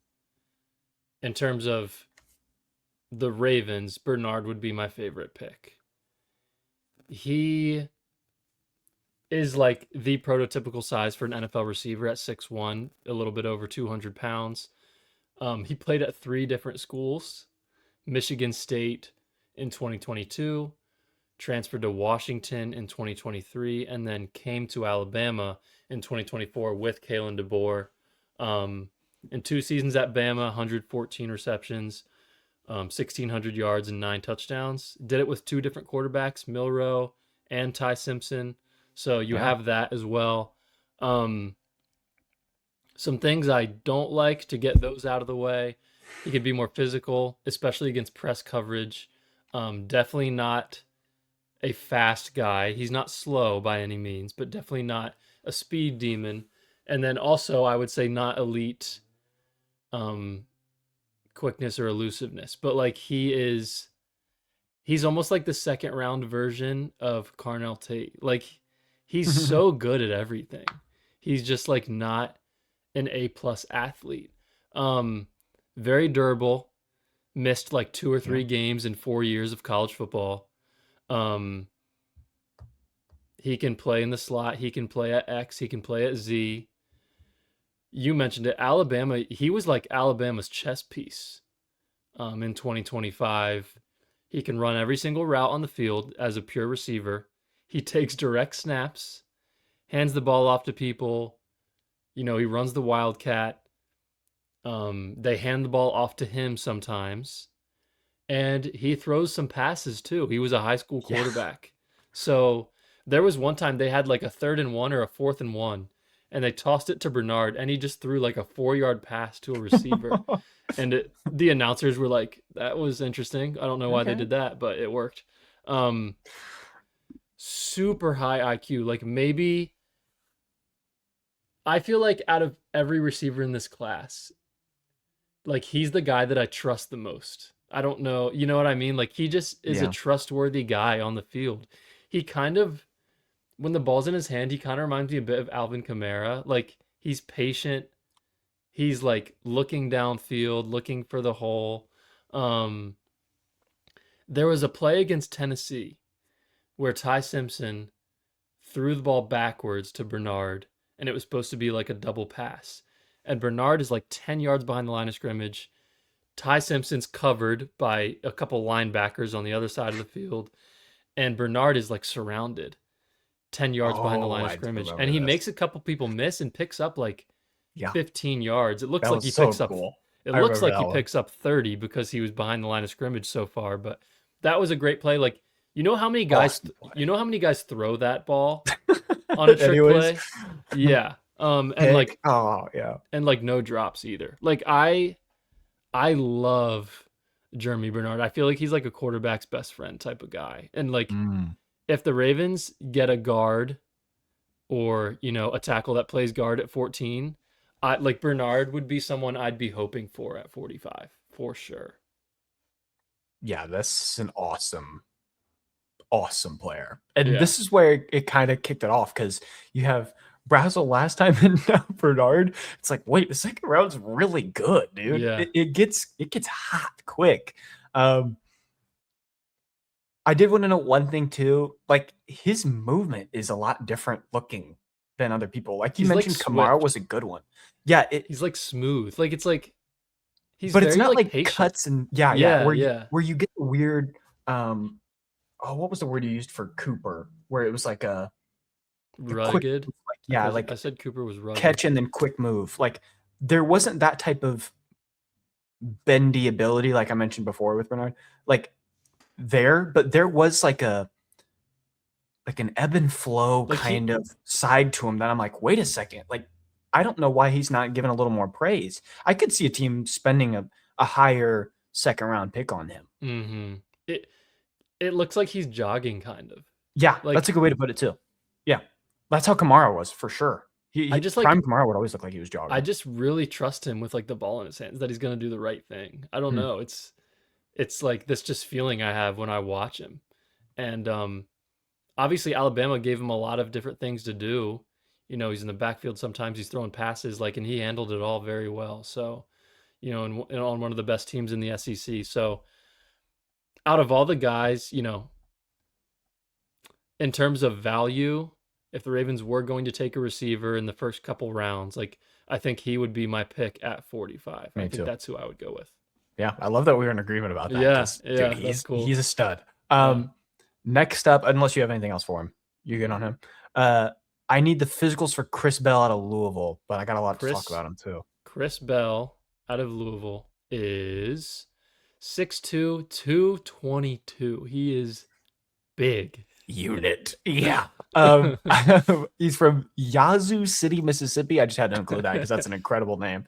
in terms of the Ravens, Bernard would be my favorite pick. He is like the prototypical size for an NFL receiver at 6'1", a little bit over 200 pounds. He played at 3 different schools: Michigan State in 2022, transferred to Washington in 2023, and then came to Alabama in 2024 with Kalen DeBoer. In 2 seasons at Bama, 114 receptions, 1,600 yards, and 9 touchdowns. Did it with 2 different quarterbacks, Milroe and Ty Simpson. So you have that as well. Some things I don't like, to get those out of the way. He could be more physical, especially against press coverage. Definitely not a fast guy. He's not slow by any means, but definitely not a speed demon. And then also, I would say not elite quickness or elusiveness, but like he's almost like the second round version of Carnell Tate. Like he's so good at everything. He's just like not an A+ athlete. Very durable. Missed like 2 or 3 games in 4 years of college football. He can play in the slot. He can play at X. He can play at Z. You mentioned it. Alabama, he was like Alabama's chess piece in 2025. He can run every single route on the field as a pure receiver. He takes direct snaps, hands the ball off to people. You know, he runs the wildcat. They hand the ball off to him sometimes, and he throws some passes too. He was a high school Yeah. quarterback. So there was one time they had like a 3rd and 1 or a 4th and 1, and they tossed it to Bernard, and he just threw like a 4-yard pass to a receiver. And the announcers were like, "That was interesting. I don't know why they Okay. did that, but it worked." Um, Super high IQ. Like maybe I feel like out of every receiver in this class, like he's the guy that I trust the most. I don't know, you know what I mean? Like he just is a Yeah. trustworthy guy on the field. He kind of when the ball's in his hand, he kind of reminds me a bit of Alvin Kamara. Like he's patient. He's like looking downfield, looking for the hole. Um, there was a play against Tennessee where Ty Simpson threw the ball backwards to Bernard, and it was supposed to be like a double pass. And Bernard is like 10 yards behind the line of scrimmage. Ty Simpson's covered by a couple linebackers on the other side of the field, and Bernard is like surrounded 10 yards behind the Oh, line of I do scrimmage. And remember he this. makes a couple people miss and picks up like Yeah. 15 yards. It looks That like was he so picks up cool. it I looks remember like that he one. picks up 30 because he was behind the line of scrimmage so far, but that was a great play. Like, Awesome play. you know how many guys throw that ball on a trick Anyways, play? Yeah. pick. Oh, yeah. And like no drops either. Like I love Germie Bernard. I feel like he's like a quarterback's best friend type of guy. And like Mm. if the Ravens get a guard or, you know, a tackle that plays guard at 14, I like Bernard would be someone I'd be hoping for at 45 for sure. Yeah, that's an awesome, awesome player. And Yeah. this is where it kind of kicked it off because you have Brazzell last time and now Bernard. It's like, wait, the second round's really good, dude. Yeah. It gets hot quick. Um, I did want to know one thing too. Like his movement is a lot different looking than other people. Like you He's like mentioned, Kamara swift. was a good one. Yeah, He's like smooth. Like it's like he's but it's very not like like patient. cuts and yeah, Yeah, yeah. where you get the weird what was the word you used for Cooper? Where it was like a quick Rugged. move, like yeah, I like said Cooper was rugged. catch and then quick move. Like there wasn't that type of bendy ability like I mentioned before with Bernard. Like but there was like an ebb and flow Like he kind of side to him that I'm like, wait a second, like I don't know why he's not given a little more praise. I could see a team spending a higher second round pick on him. mhm. It it looks like he's jogging kind of. Yeah, that's a Like good way to put it too. Yeah, that's how Kamara was for sure. I just like Prime Kamara would always look like he was I jogging. just really trust him with like the ball in his hands that he's going to do the right thing. I don't Hmm. know. It's like this just feeling I have when I watch him. And obviously Alabama gave him a lot of different things to do. You know, he's in the backfield sometimes, he's throwing passes like and he handled it all very well. So, you know, and on one of the best teams in the SEC. So, out of all the guys, you know, in terms of value, if the Ravens were going to take a receiver in the first couple rounds, like I think he would be my pick at 45. I Me think too. that's who I would go with. Yeah, I love that we were in agreement about that Yeah, because dude, yeah, that's cool. he's a stud. Yeah. Next up, unless you have anything else for him, you good on him. I need the physicals for Chris Bell out of Louisville, but I got a lot to talk Chris about him too. Chris Bell out of Louisville is 6'2", 222. He is big. Unit, yeah. He's from Yazoo City, Mississippi. I just had to include that because that's an incredible name.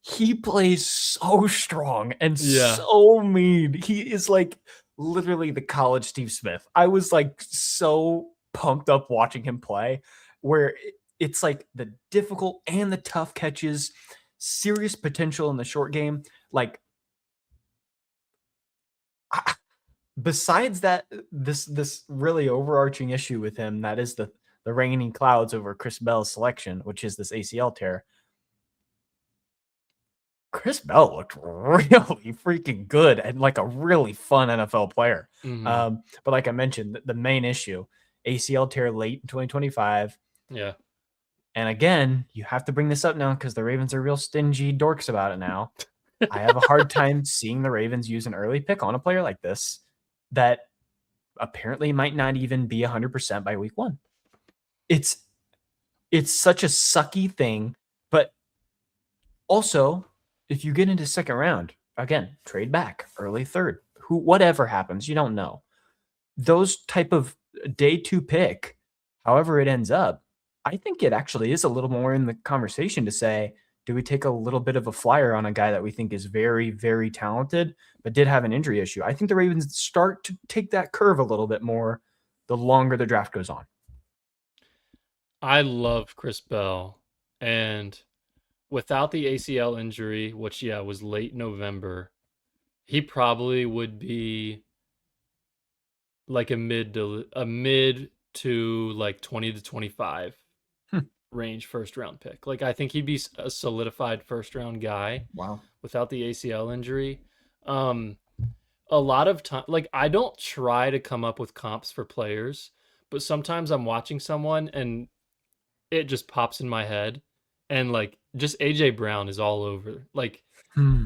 He plays so strong and Yeah. so mean. He is like literally the college Steve Smith. I was like so pumped up watching him play, where it's like the difficult and the tough catches, serious potential in the short game. Like, besides that, this really overarching issue with him that is the raining clouds over Chris Bell's selection, which is this ACL tear. Chris Bell looked really freaking good and like a really fun NFL player. Mhm. But like I mentioned, the main issue, ACL tear late in 2025. Yeah. And again, you have to bring this up now because the Ravens are real stingy dorks about it now. I have a hard time seeing the Ravens use an early pick on a player like this that apparently might not even be 100% by week 1. It's such a sucky thing, but also, if you get into second round, again, trade back, early third, whatever happens, you don't know. Those type of day 2 pick, however it ends up, I think it actually is a little more in the conversation to say, do we take a little bit of a flyer on a guy that we think is very, very talented, but did have an injury issue? I think the Ravens start to take that curve a little bit more the longer the draft goes on. I love Chris Bell, and without the ACL injury, which was late November, he probably would be like a mid to like 20 to 25 range first round pick. Like I think he'd be a solidified first round guy. Wow. Without the ACL injury. A lot of time, like I don't try to come up with comps for players, but sometimes I'm watching someone and it just pops in my head, and like just AJ Brown is all over. Like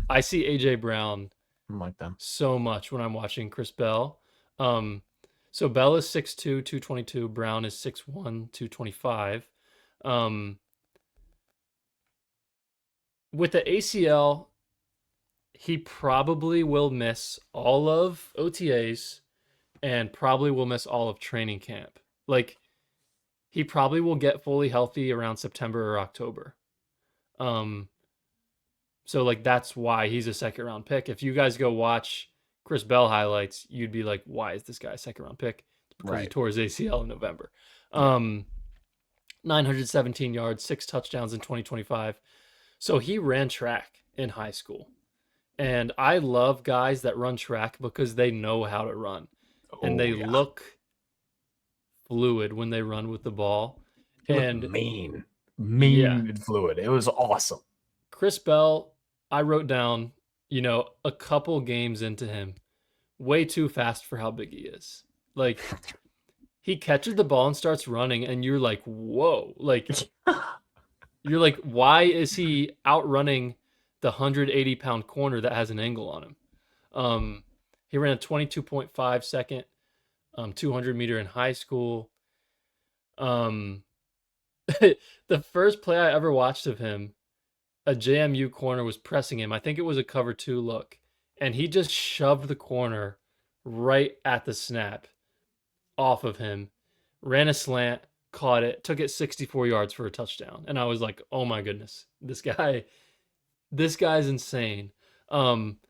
I see AJ Brown like them so much when I'm watching Chris Bell. So Bell is 6'2", 222. Brown is 6'1", 225. With the ACL, he probably will miss all of OTAs and probably will miss all of training camp. Like he probably will get fully healthy around September or October. So like that's why he's a second round pick. If you guys go watch Chris Bell highlights, you'd be like, why is this guy a second round pick? It's because he tore his ACL in November. 917 yards, 6 touchdowns in 2025. So he ran track in high school. And I love guys that run track because they know how to run. And they look fluid when they run with the ball. And mean and fluid. It was awesome. Chris Bell, I wrote down, a couple games into him, way too fast for how big he is. Like he catches the ball and starts running and you're like, whoa. Like you're like, why is he outrunning the 180-pound corner that has an angle on him? He ran a 22.5 second 200 meter in high school. The first play I ever watched of him, a JMU corner was pressing him. I think it was a cover 2 look, and he just shoved the corner right at the snap off of him, ran a slant, caught it, took it 64 yards for a touchdown. And I was like, oh my goodness, this guy's insane.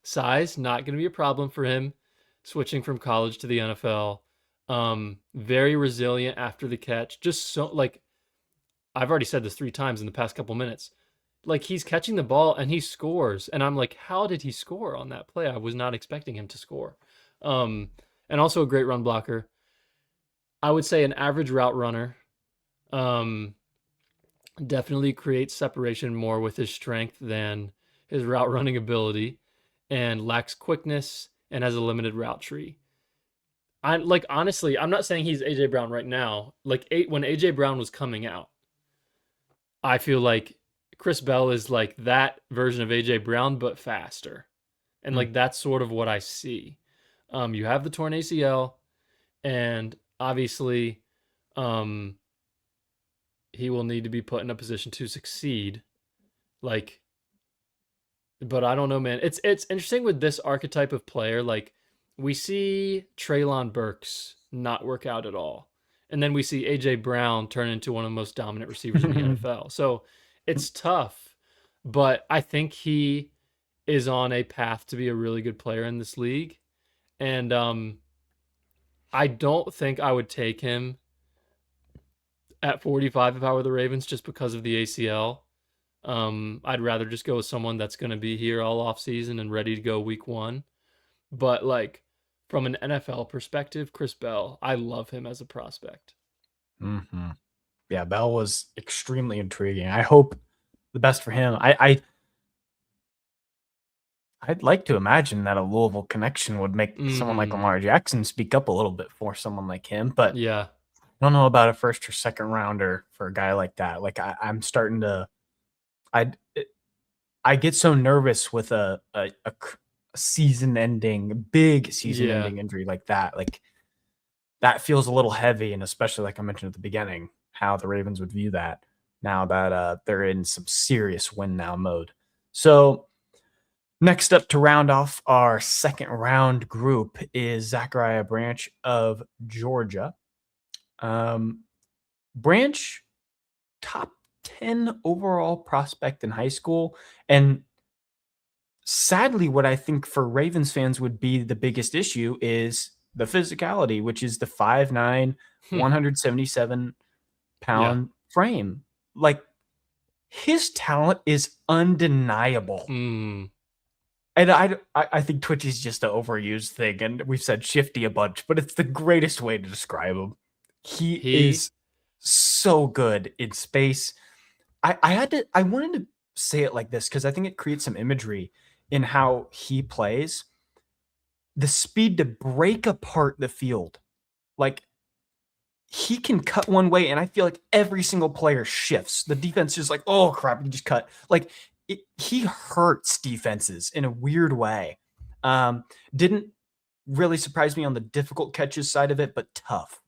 Size, not going to be a problem for him switching from college to the NFL. Very resilient after the catch. Just so, like, I've already said this 3 times in the past couple minutes. Like, he's catching the ball and he scores. And I'm like, how did he score on that play? I was not expecting him to score. And also a great run blocker. I would say an average route runner. Definitely creates separation more with his strength than his route running ability, and lacks quickness and has a limited route tree. Honestly, I'm not saying he's AJ Brown right now. Like when AJ Brown was coming out, I feel like Chris Bell is like that version of AJ Brown, but faster. And like that's sort of what I see. You have the torn ACL, and obviously, he will need to be put in a position to succeed. Like, but I don't know, man. It's interesting with this archetype of player. Like, we see Treylon Burks not work out at all, and then we see AJ Brown turn into one of the most dominant receivers in the NFL. So it's tough, but I think he is on a path to be a really good player in this league, and I don't think I would take him at 45 if I were the Ravens just because of the ACL. I'd rather just go with someone that's going to be here all off season and ready to go week 1. But like from an NFL perspective, Chris Bell, I love him as a prospect. Yeah, Bell was extremely intriguing. I hope the best for him. I'd like to imagine that a Louisville connection would make someone like Lamar Jackson speak up a little bit for someone like him. But yeah, I don't know about a first or second rounder for a guy like that. Like I'm starting to, I get so nervous with a season-ending, big season-ending injury like that. Like that feels a little heavy, and especially like I mentioned at the beginning, how the Ravens would view that now that they're in some serious win now mode. So next up to round off our second round group is Zachariah Branch of Georgia. Branch, top 10 overall prospect in high school. And sadly, what I think for Ravens fans would be the biggest issue is the physicality, which is the 5'9", 177-pound Yeah. frame. Like, his talent is undeniable. Mm. And I think Twitch is just an overused thing, and we've said shifty a bunch, but it's the greatest way to describe him. He is so good in space. I wanted to say it like this because I think it creates some imagery in how he plays. The speed to break apart the field. Like, he can cut one way, and I feel like every single player shifts. The defense is like, oh crap, he just cut. Like, he hurts defenses in a weird way. Didn't really surprise me on the difficult catches side of it, but tough.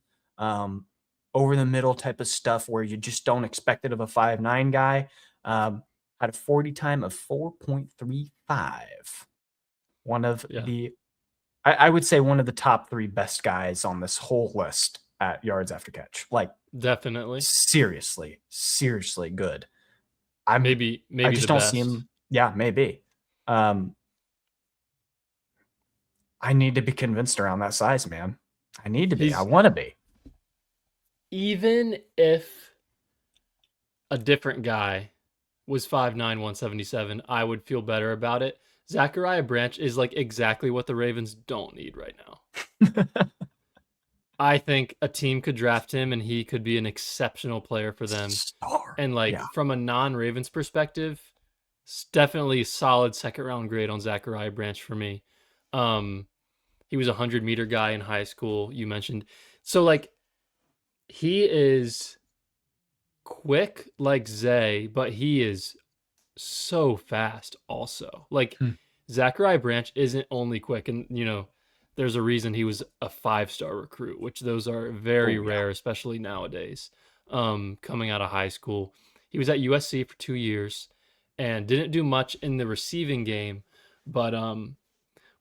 Over the middle type of stuff where you just don't expect it of a 5'9" guy. Had a 40 time of 4.35. One of the, I would say one of the top 3 best guys on this whole list at yards after catch. Like, Definitely. seriously good. Maybe I just the don't best. see him. Yeah, maybe. I need to be convinced around that size, man. I need to be. I want to be. Even if a different guy was 5'9", 177, I would feel better about it. Zachariah Branch is like exactly what the Ravens don't need right now. I think a team could draft him and he could be an exceptional player for them. Star. And from a non-Ravens perspective, it's definitely a solid second round grade on Zachariah Branch for me. He was a 100-meter guy in high school, you mentioned. So he is quick like Zay, but he is so fast also. Zachariah Branch isn't only quick, and there's a reason he was a 5-star recruit, which those are very rare, especially nowadays. Coming out of high school, he was at USC for 2 years and didn't do much in the receiving game, but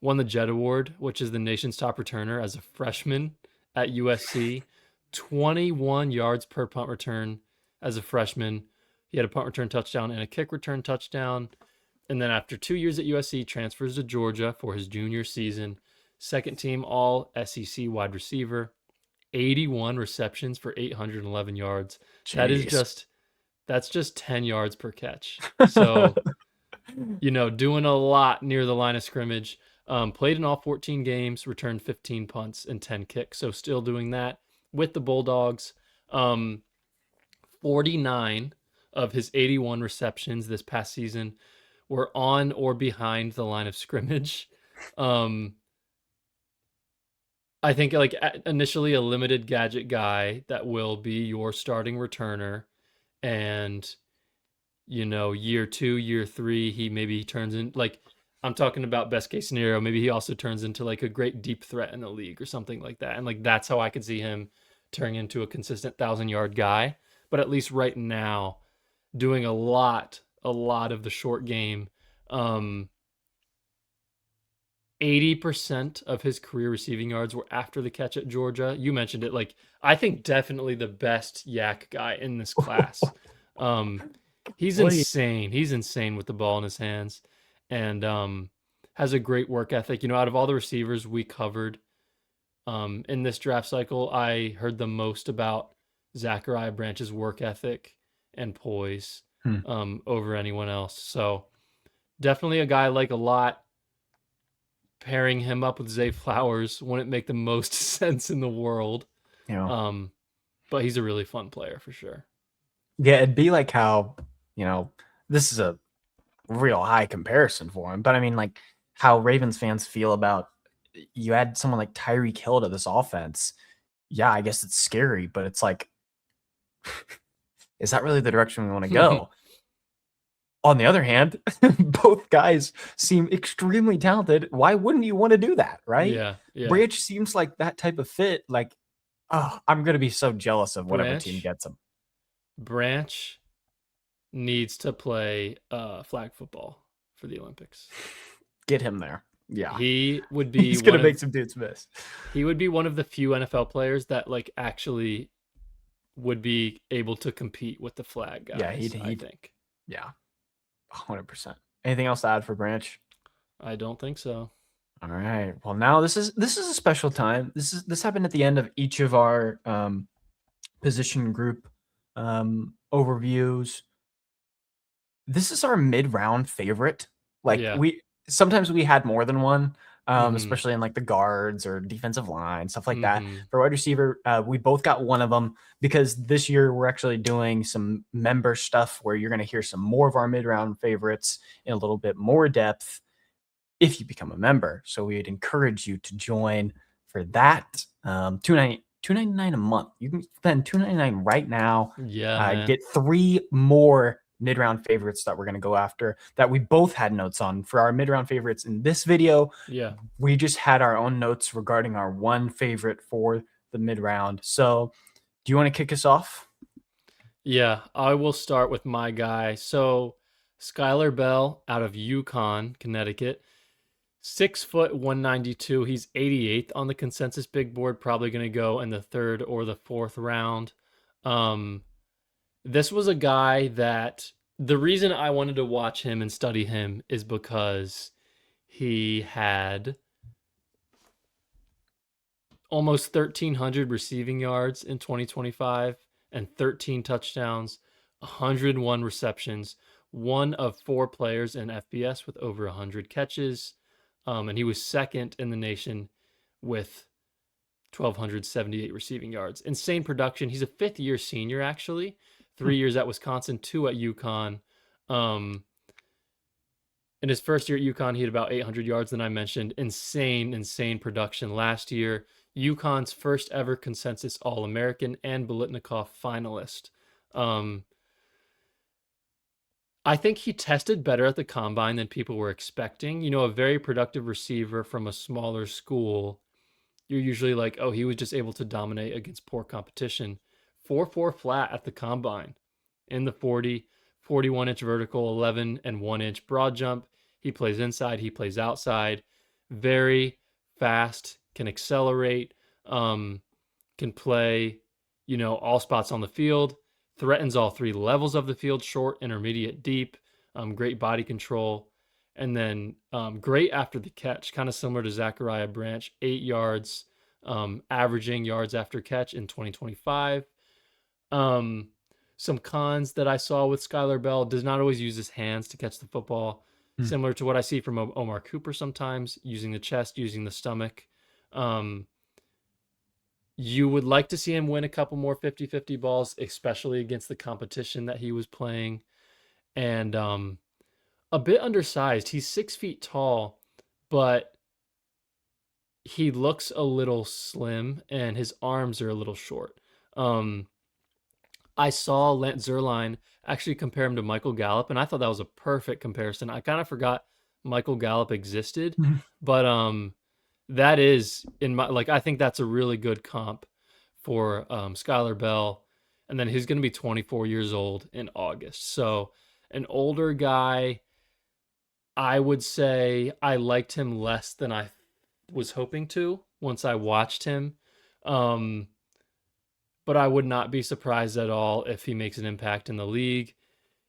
won the Jet Award, which is the nation's top returner as a freshman at USC. 21 yards per punt return as a freshman. He had a punt return touchdown and a kick return touchdown. And then after 2 years at USC, transfers to Georgia for his junior season. Second team all SEC wide receiver. 81 receptions for 811 yards. Jeez. That's just 10 yards per catch. So, doing a lot near the line of scrimmage. Played in all 14 games, returned 15 punts and 10 kicks. So still doing that with the Bulldogs. 49 of his 81 receptions this past season were on or behind the line of scrimmage. I think initially a limited gadget guy that will be your starting returner, and year 2, year 3, he maybe turns in I'm talking about best case scenario. Maybe he also turns into a great deep threat in the league or something like that. And that's how I could see him turning into a consistent 1,000-yard guy. But at least right now, doing a lot of the short game. 80% of his career receiving yards were after the catch at Georgia. You mentioned it. I think definitely the best yak guy in this class. He's insane. He's insane with the ball in his hands, and has a great work ethic. Out of all the receivers we covered in this draft cycle, I heard the most about Zachariah Branch's work ethic and poise over anyone else. So definitely a guy I like a lot. Pairing him up with Zay Flowers wouldn't make the most sense in the world. But he's a really fun player for sure. Yeah, it'd be like how, this is a real high comparison for him, but I mean, how Ravens fans feel about, you add someone like Tyreek Hill to this offense. Yeah, I guess it's scary, but it's is that really the direction we want to go? On the other hand, both guys seem extremely talented. Why wouldn't you want to do that, right? Yeah. Branch seems like that type of fit. Oh, I'm gonna be so jealous of whatever team Branch gets him. Branch needs to play flag football for the Olympics. Get him there. Yeah. He would be He's gonna make some dudes miss. one of the few NFL players that like actually would be able to compete with the flag Yeah, guys, I think. yeah, 100%. Anything else to add for Branch? I don't think so. All right. Well, now this is a special time. This happened at the end of each of our position group overviews. This is our mid-round favorite. Like Yeah. we sometimes we had more than one, Mhm. especially in like the guards or defensive line, stuff like that. Mhm. For wide receiver, we both got one of them because this year we're actually doing some member stuff where you're going to hear some more of our mid-round favorites in a little bit more depth if you become a member. So we'd encourage you to join for that. $2.99 a month. You can spend $2.99 right now. Yeah, man. Get 3 more mid-round favorites that we're going to go after that we both had notes on for our mid-round favorites in this video. Yeah. We just had our own notes regarding our one favorite for the mid-round. So do you want to kick us off? Yeah, I will start with my guy. So, Skylar Bell out of Yukon, Connecticut. 6 foot 192. He's 88th on the consensus big board, probably going to go in the third or the fourth round. Um, this was a guy that the reason I wanted to watch him and study him is because he had almost 1,300 receiving yards in 2025 and 13 touchdowns, 101 receptions, one of 4 players in FBS with over 100 catches. And he was second in the nation with 1,278 receiving yards. Insane production. He's a fifth-year senior, actually. 3 years at Wisconsin, 2 at UConn. In his first year at UConn, he had about 800 yards. Then I mentioned insane production last year. UConn's first ever consensus All-American and Biletnikoff finalist. I think he tested better at the combine than people were expecting. You know, a very productive receiver from a smaller school. You're usually like, oh, he was just able to dominate against poor competition. 4.4 flat at the combine in the 40, 41-inch vertical, 11 and 1-inch broad jump. He plays inside, he plays outside. Very fast, can accelerate, can play, you know, all spots on the field. Threatens all 3 levels of the field, short, intermediate, deep. Great body control. And then great after the catch, kind of similar to Zachariah Branch, 8 yards, averaging yards after catch in 2025. Some cons that I saw with Skylar Bell: does not always use his hands to catch the football, similar to what I see from Omar Cooper sometimes, using the chest, using the stomach. You would like to see him win a couple more 50-50 balls, especially against the competition that he was playing. And a bit undersized. He's 6 feet tall, but he looks a little slim and his arms are a little short. I saw Lance Zierlein actually compare him to Michael Gallup, and I thought that was a perfect comparison. I kind of forgot Michael Gallup existed, but that is in my like I think that's a really good comp for Skylar Bell, and then he's going to be 24 years old in August. So an older guy. I would say I liked him less than I was hoping to once I watched him. But I would not be surprised at all if he makes an impact in the league.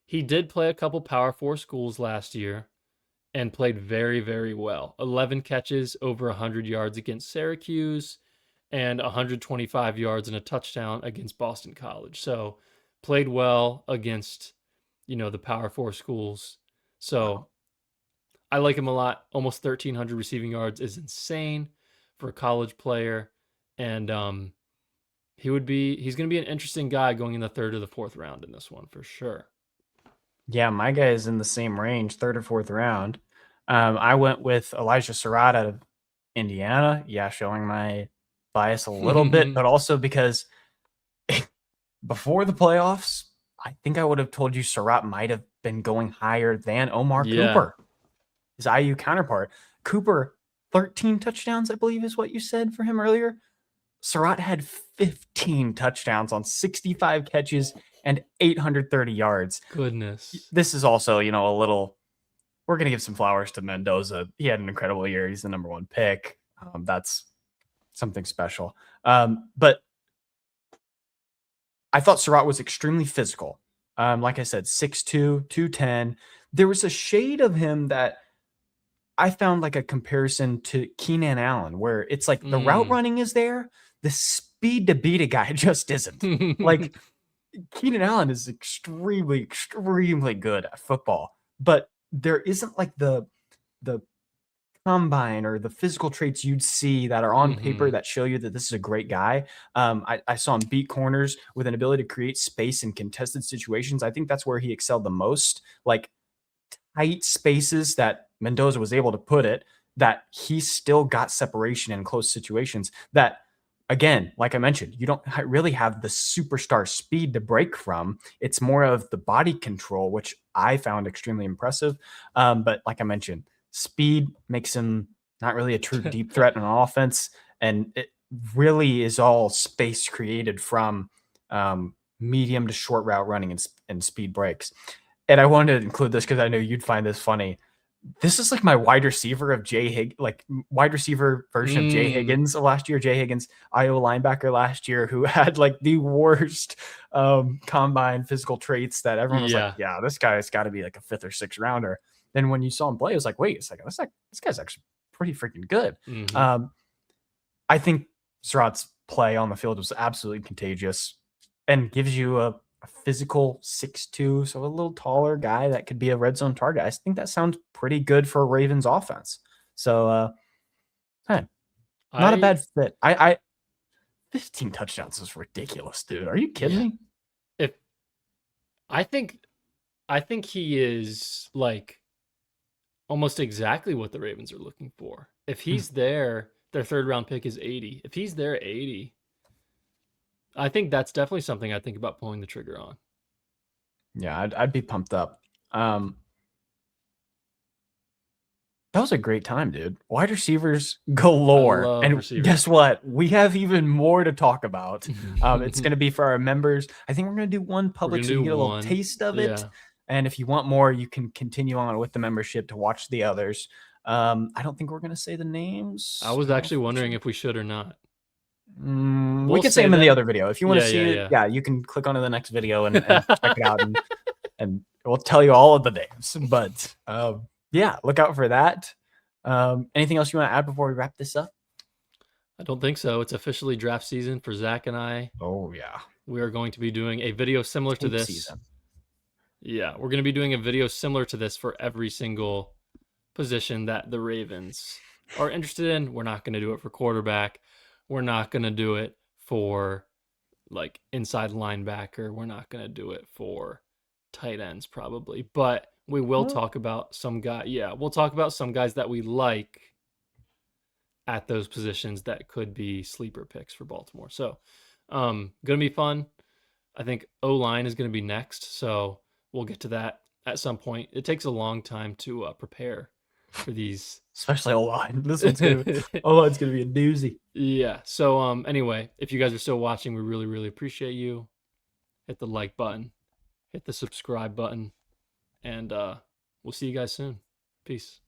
He did play a couple Power 4 schools last year and played very, very well. 11 catches, over 100 yards against Syracuse, and 125 yards and a touchdown against Boston College. So played well against, you know, the Power 4 schools. So I like him a lot. Almost 1,300 receiving yards is insane for a college player. And he's going to be an interesting guy going in the third or the fourth round in this one for sure. Yeah, my guy is in the same range, third or fourth round. I went with Elijah Surratt out of Indiana. Yeah, showing my bias a little bit, but also because before the playoffs, I think I would have told you Surratt might have been going higher than Omar Cooper, his IU counterpart. Cooper, 13 touchdowns, I believe is what you said for him earlier. Surratt had 15 touchdowns on 65 catches and 830 yards. Goodness. This is also, a little. We're gonna give some flowers to Mendoza. He had an incredible year. He's the number 1 pick. That's something special. But I thought Surratt was extremely physical. Like I said, 6'2", 210. There was a shade of him that I found like a comparison to Keenan Allen, where it's like the route running is there, the speed to beat a guy just isn't. Like Keenan Allen is extremely, extremely good at football, but there isn't like the combine or the physical traits you'd see that are on paper that show you that this is a great guy. I saw him beat corners with an ability to create space in contested situations. I think that's where he excelled the most. Like tight spaces that Mendoza was able to put it, that he still got separation in close situations that, again, like I mentioned, you don't really have the superstar speed to break from. It's more of the body control, which I found extremely impressive. But like I mentioned, speed makes him not really a true deep threat on offense. And it really is all space created from medium to short route running and speed breaks. And I wanted to include this because I know you'd find this funny. This is like my wide receiver of wide receiver version of Jay Higgins of last year. Jay Higgins, Iowa linebacker last year, who had like the worst combine physical traits that everyone was like, yeah, this guy's got to be like a 5th or 6th rounder. Then when you saw him play, it was like, wait a second, this guy's actually pretty freaking good. I think Surratt's play on the field was absolutely contagious and gives you a physical 6'2", so a little taller guy that could be a red zone target. I think that sounds pretty good for a Ravens offense. So, not a bad fit. 15 touchdowns is ridiculous, dude. Are you kidding me? I think he is like almost exactly what the Ravens are looking for. If he's there, their 3rd round pick is 80. If he's there at 80, I think that's definitely something I think about pulling the trigger on. Yeah, I'd be pumped up. That was a great time, dude. Wide receivers galore. And receivers. Guess what? We have even more to talk about. It's going to be for our members. I think we're going to do one public so you get a little taste of it. And if you want more, you can continue on with the membership to watch the others. I don't think we're going to say the names. I was actually wondering if we should or not. We can say them in the other video. If you want to see it, you can click on to the next video and check it out. And we'll tell you all of the names. But yeah, look out for that. Anything else you want to add before we wrap this up? I don't think so. It's officially draft season for Zach and I. Oh, yeah. We are going to be doing a video similar to this. Season. Yeah, we're going to be doing a video similar to this for every single position that the Ravens are interested in. We're not going to do it for quarterback. We're not going to do it for like inside linebacker. We're not going to do it for tight ends probably, but we will talk about some guy. Yeah, we'll talk about some guys that we like at those positions that could be sleeper picks for Baltimore. So, going to be fun. I think O-line is going to be next, so we'll get to that at some point. It takes a long time to prepare for these, especially O-line. This one's gonna be, O-line's gonna be a doozy. Yeah. So anyway, if you guys are still watching, we really, really appreciate you. Hit the like button, hit the subscribe button, and we'll see you guys soon. Peace.